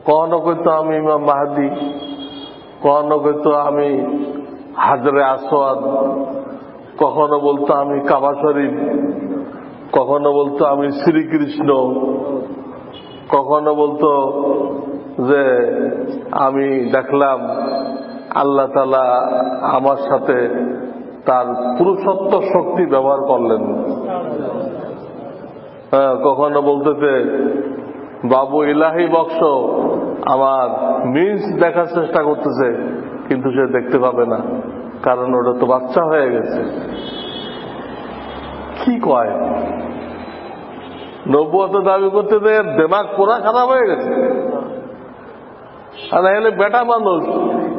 কখনো কইতো আমি ইমাম মাহদি, কখনো কইতো আমি হাজরে আসওয়াদ, কখনো বলতো আমি কাবা শরীফ, কখনো বলতো আমি শ্রীকৃষ্ণ, কখনো বলতো যে আমি দেখলাম আল্লাহ তাআলা আমার সাথে তার পুরুষত্ব শক্তি ব্যবহার করলেন। হ্যাঁ, কখনো বলতেছে বাবু ইলাহি বক্স, আমার মিন্স দেখার চেষ্টা করতেছে, কিন্তু সে দেখতে পাবে না, কারণ ওটা তো বাচ্চা হয়ে গেছে। কি কয়? নবুয়ত দাবি করতে যে দিমাগ পুরা খারাপ হয়ে গেছে। আর এলে বেটা মানুষ,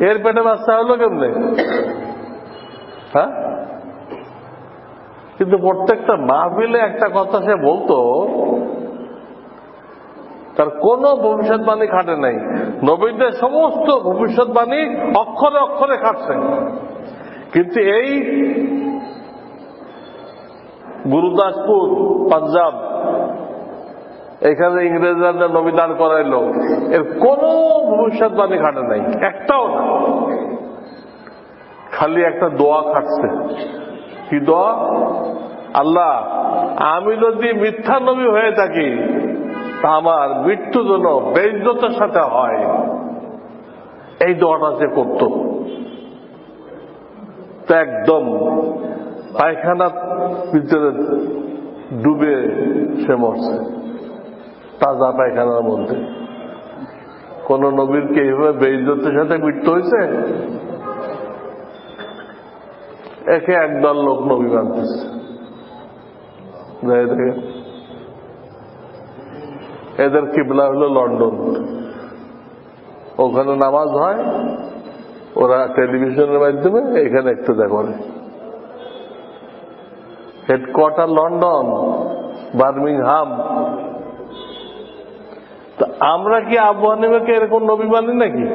এর পেটে বাচ্চা হলো কেমনে? হ্যাঁ, কিন্তু প্রত্যেকটা মাহফিলে একটা কথা সে বলতো, তার কোন ভবিষ্যৎবাণী খাটে নাই। নবীদের সমস্ত ভবিষ্যৎবাণী অক্ষরে অক্ষরে খাটছে, কিন্তু এই গুরুদাসপুর পাঞ্জাব, এখানে ইংরেজরা নবী দান করাইলো, এর কোন ভবিষ্যৎবাণী খাটে নাই, একটাও না। খালি একটা দোয়া খাটছে। কি দোয়া? আল্লাহ, আমি যদি মিথ্যা নবী হয়ে থাকি তা আমার মৃত্যু যেন বেইজ্জতের সাথে হয়, এই দোয়াটা সে করত। তো একদম পায়খানার ভিতরে ডুবে সে মরছে, তাজা পায়খানার মধ্যে। কোন নবীর কি এইভাবে বেইজ্জতের সাথে মৃত্যু হয়েছে? একে একদল লোক নবী মানতেছে। এদের কিবলা হলো লন্ডন, ওখানে নামাজ হয়, ওরা টেলিভিশনের মাধ্যমে এখানে একটু দেখে। Headquarter London, Birmingham. তো আমরা কি আবু হানিফাকে এরকম নবী মানি নাকি?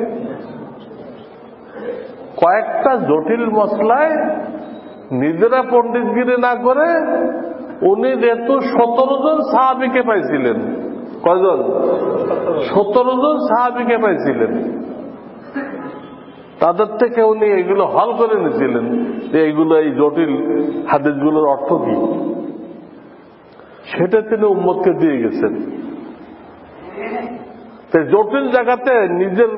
কয়েকটা জটিল মসলায় নিজেরা পণ্ডিতগিরি না করে উনি যেহেতু 17 জন সাহাবীকে পাইছিলেন। কয়জন? 17 জন সাহাবীকে পাইছিলেন। তাদের থেকে উনি এগুলো হল করে নিয়েছিলেন যে এইগুলো, এই জটিল হাদিসগুলোর অর্থ কি, সেটা তিনি উম্মতকে দিয়ে গেছেন। জটিল জায়গাতে নিজের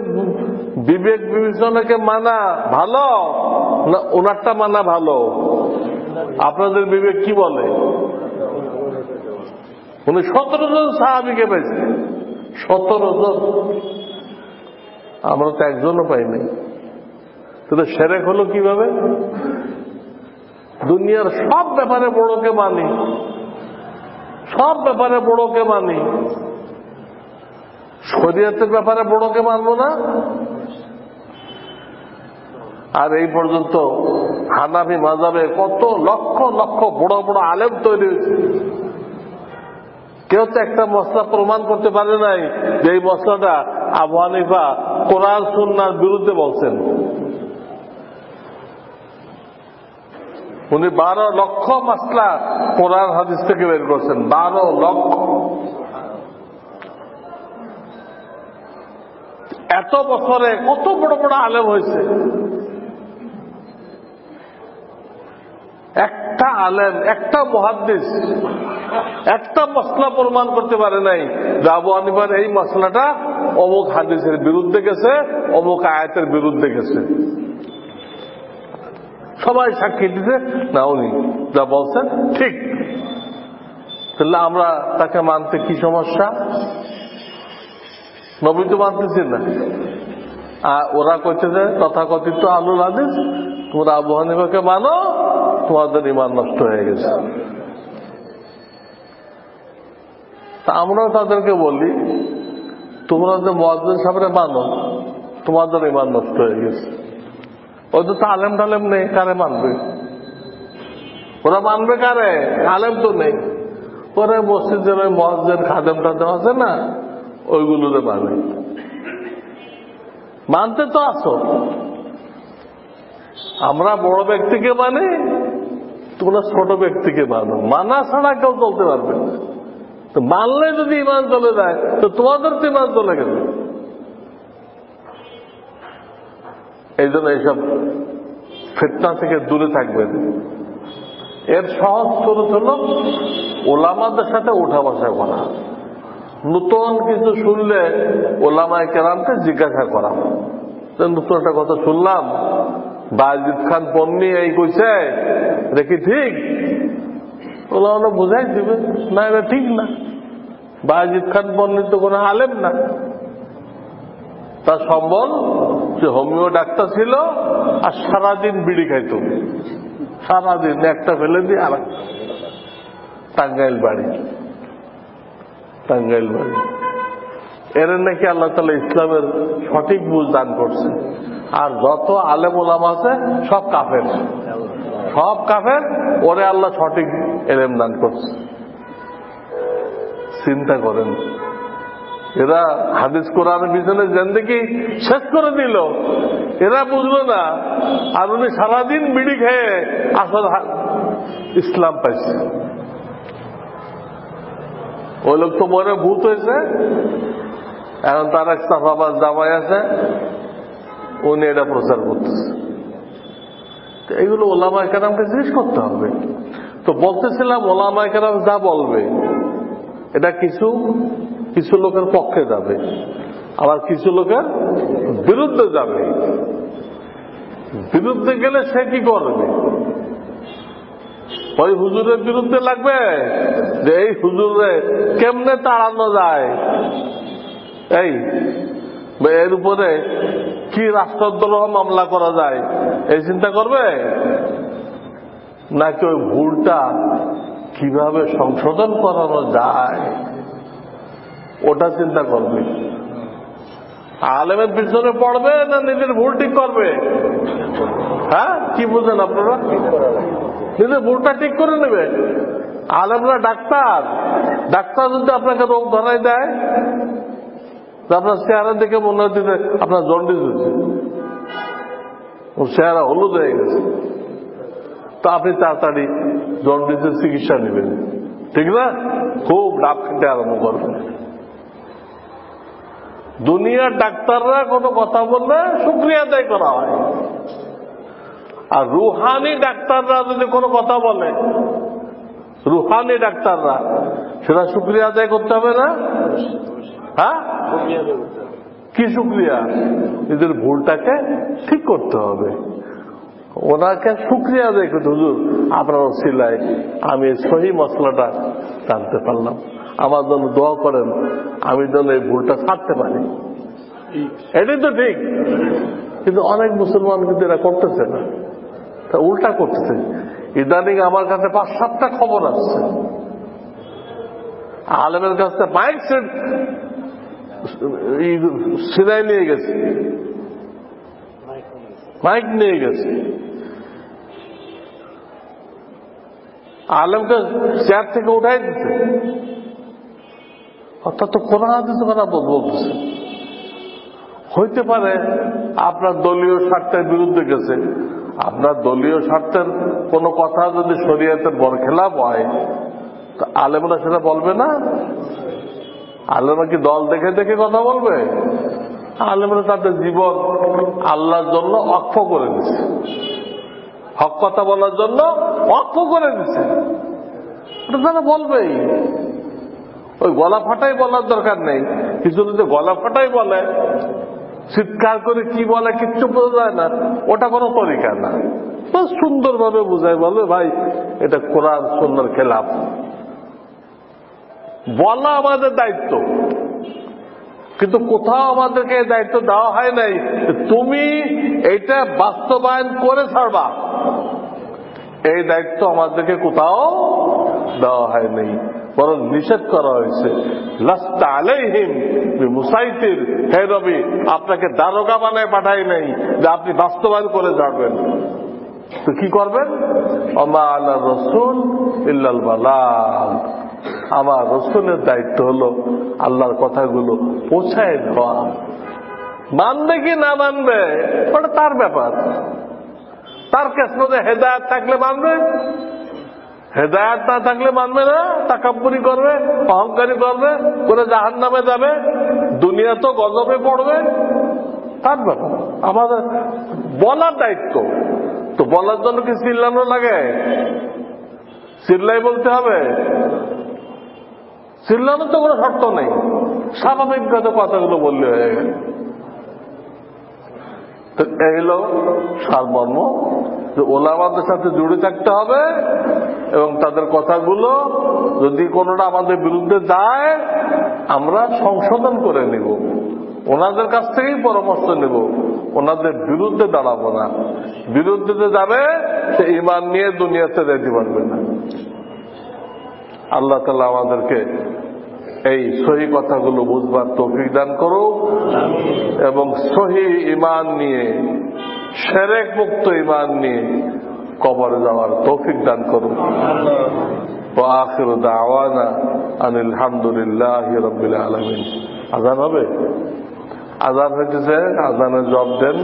বিবেক বিবেচনাকে মানা ভালো না ওনারটা মানা ভালো? আপনাদের বিবেক কি বলে? উনি 17 জন সাহাবীকে পাইছে, 17 জন। আমরা তো একজনও পাইনি। তাহলে শিরক হলো কিভাবে? দুনিয়ার সব ব্যাপারে বড়কে মানি, সব ব্যাপারে বড়কে মানি, শরীয়তের ব্যাপারে বড়কে মানবো না। আর এই পর্যন্ত হানাফি মাযহাবে কত লক্ষ লক্ষ বড় বড় আলেম তৈরি হয়েছে, কেউ তো একটা মসলা প্রমাণ করতে পারে নাই যে এই মসলাটা আবু হানিফা কোরআন সুন্নাহর বিরুদ্ধে বলছেন। উনি 12 লক্ষ মাসলা কোরআন হাদিস থেকে বের করছেন, 12 লক্ষ। এত বছরে কত বড় বড় আলেম হয়েছে, একটা আলেম, একটা মুহাদ্দিস একটা মসলা প্রমাণ করতে পারে নাই যে আবু হানিফার এই মসলাটা অমুক হাদিসের বিরুদ্ধে গেছে, অমুক আয়াতের বিরুদ্ধে গেছে। সবাই সাক্ষী দিতে না উনি যা বলছেন ঠিক। তাহলে আমরা তাকে মানতে কি সমস্যা? নবী তো মানতেছি না। আর ওরা কইতে যে তথাকথিত আহলুল হাদিস, তোমরা আবু হানিফাকে মানো, তোমাদের ঈমান নষ্ট হয়ে গেছে। তা আমরাও তাদেরকে বলি, তোমরা যে মুয়াজ্জিন সাহেবরে মানো, তোমাদের ঈমান নষ্ট হয়ে গেছে। ওদের তো আলেম টালেম নেই, কারে মানবে? ওরা মানবে কারে? আলেম তো নেই। ওরা মসজিদের ওই মুয়াজ্জিন খাদেম টাদেম আছে না, ওইগুলোরে মানে। মানতে তো আসো, আমরা বড় ব্যক্তিকে মানি, তোমরা ছোট ব্যক্তিকে মানো। মানা ছাড়া কেউ চলতে পারবে না। তো মানলে যদি ঈমান চলে যায়, তো তোমাদের তো ঈমান চলে গেল। এই জন্য এইসব ফিতনা থেকে দূরে থাকবেন। এর সহজ সুরত হল ওলামাদের সাথে উঠা বসা করা, নতুন কিছু শুনলে ওলামায়ে কেরামকে জিজ্ঞাসা করা। নতুন একটা কথা শুনলাম, বায়েজিদ খান পন্নী এই কইছে, এটা কি ঠিক? ওলামা বুঝাই দিবে, না এটা ঠিক না। বায়েজিদ খান পন্নী তো কোনো আলেম না। তার সম্বল যে হোমিও ডাক্তার ছিল, আর সারাদিন বিড়ি খাইত, সারাদিন একটা ফেলে দিয়ে আর টাঙ্গাইল বাড়ি। এর নাকি আল্লাহ তাআলা ইসলামের সঠিক বুঝ দান করছে। আর যত আলেম ওলামা আছে সব কাফের, সব কাফের। ওরে আল্লাহ সঠিক এলেম দান করছে। চিন্তা করেন, এরা হাদিস কোরআনের পিছনে জিন্দেগি শেষ করে দিল, এরা বুঝলো না। আর উনি সারাদিন বিড়ি খেয়ে আসল ইসলাম পাইছে। ওই লোক তো মনে ভূত হয়েছে, এখন তার এক সাফাবাজ জামাই আছে, উনি এটা প্রচার করতেছে। এইগুলো ওলামায়ে কেরামকে জিজ্ঞেস করতে হবে। তো বলতেছিলাম, ওলামায়ে কেরাম যা বলবে এটা কিছু কিছু লোকের পক্ষে যাবে, আবার কিছু লোকের বিরুদ্ধে যাবে। বিরুদ্ধে গেলে সে কি করবে? ওই হুজুরের বিরুদ্ধে লাগবে যে এই হুজুরে কেমনে তাড়ানো যায়, এই এর উপরে কি রাষ্ট্রদ্রোহ মামলা করা যায়, এই চিন্তা করবে। নাকি ওই ভুলটা কিভাবে সংশোধন করানো যায় ওটা চিন্তা করবে। আলেমের পিছনে পড়বে না নিজের ভুল ঠিক করবে? হ্যাঁ, কি বুঝেন আপনারা? নিজের ভুলটা ঠিক করে নেবে। আলেমরা ডাক্তার, ডাক্তার যদি আপনাকে রোগ ধরাই দেয়, আপনার চেহারা দেখে মনে হচ্ছে আপনার জন্ডিস হয়েছে, ওর চেহারা হলুদ হয়ে গেছে, তো আপনি তাড়াতাড়ি জন্ডিসের চিকিৎসা নেবেন, ঠিক না? খুব ডাব খেতে আরম্ভ করবেন। দুনিয়ার ডাক্তাররা কোনো কথা বললে শুকরিয়া আদায় করা হয়, আর রুহানি ডাক্তাররা যদি কোনো কথা বলে, রুহানি ডাক্তাররা, সেটা শুকরিয়া আদায় করতে হবে না? হ্যাঁ, কি শুকরিয়া? নিজের ভুলটাকে ঠিক করতে হবে। ওনাকে শুকরিয়া আদায় করতে, হুজুর আপনার ওসিলায় আমি সহি মশলাটা জানতে পারলাম, আমার জন্য দোয়া করেন, আমি যেন এই ভুলটা ছাড়তে পারি। এটাই তো ঠিক। কিন্তু অনেক মুসলমান কিন্তু এরা করতেছে না, তা উল্টা করতেছে। ইদানিং আমার কাছে 5-7টা খবর আসছে, আলেমের কাছে মাইক সেট সিনাই নিয়ে গেছে, মাইক নিয়ে গেছে, আলেমকে চেয়ার থেকে উঠাই দিচ্ছে। অর্থাৎ তো কোরআন হাদিস কথা বলতেছে। হইতে পারে আপনার দলীয় স্বার্থের বিরুদ্ধে গেছে, আপনার দলীয় স্বার্থের কোনো কথা যদি শরীয়তের বরখেলাপ হয়, তো আলেমরা সেটা বলবে না? আলেমরা কি দল দেখে দেখে কথা বলবে? আলেমরা তাদের জীবন আল্লাহর জন্য অক্ষ করে দিচ্ছে, হক কথা বলার জন্য অক্ষ করে দিচ্ছে, ওটা তারা বলবেই। ওই গলা ফাটাই বলার দরকার নেই। কিছু যদি গলা ফাটাই বলে, চিৎকার করে কি বলে কিচ্ছু বোঝা যায় না, ওটা কোনো তরিকা না। সুন্দরভাবে বুঝায় বলবে, ভাই এটা কোরআন সুন্নাহর খেলাফ। বলা আমাদের দায়িত্ব, কিন্তু কোথাও আমাদেরকে এই দায়িত্ব দেওয়া হয় নাই তুমি এটা বাস্তবায়ন করে ছাড়বা, এই দায়িত্ব আমাদেরকে কোথাও দেওয়া হয় নাই, বরং নিষেধ করা হয়েছে। লাস্তা আলাইহিম বিমুসাইতির, হে নবী আপনাকে দারোগা বানায় পাঠাই নাই যে আপনি বাস্তবায়ন করে যাবেন। তো কি করবেন? ওমা আলা রাসূল ইল্লাল বালাগ, আমার রসুলের দায়িত্ব হলো আল্লাহর কথাগুলো পৌঁছায় দেওয়া। মানবে কি না মানবে ওটা তার ব্যাপার, তার কিসমতে হেদায়েত থাকলে মানবে, হেদায়েত না থাকলে মানবে না, তাকাব্বুরি করবে, অহংকারী করবে, করে জাহান্নামে যাবে, দুনিয়া তো গজবে পড়বে, তার ব্যাপার। আমাদের বলার দায়িত্ব, তো বলার জন্য কি চিল্লানো লাগে? চিল্লাই বলতে হবে? চিল্লানোর তো কোনো শর্ত নেই, স্বাভাবিকভাবে কথাগুলো বললে হয়ে গেল। তো এই হলো সারমর্ম, যে ওলামাদের সাথে জুড়ে থাকতে হবে এবং তাদের কথাগুলো যদি কোনোটা আমাদের বিরুদ্ধে যায় আমরা সংশোধন করে নিব, ওনাদের কাছ থেকেই পরামর্শ নেব, ওনাদের বিরুদ্ধে দাঁড়াবো না। বিরুদ্ধে যাবে সে ঈমান নিয়ে দুনিয়াতে যেতে পারবে না। আল্লাহ তাআলা আমাদেরকে এই সহি কথাগুলো বুঝবার তৌফিক দান করুক এবং সহি ঈমান নিয়ে, শিরক মুক্ত ঈমান নিয়ে কবরে যাওয়ার তৌফিক দান করুক। ওয়া আখিরু দাওয়ানা আনিল হামদুলিল্লাহি রাব্বিল আলামিন। আযান হবে? আযান হইতেছে, আযানের জবাব দেন।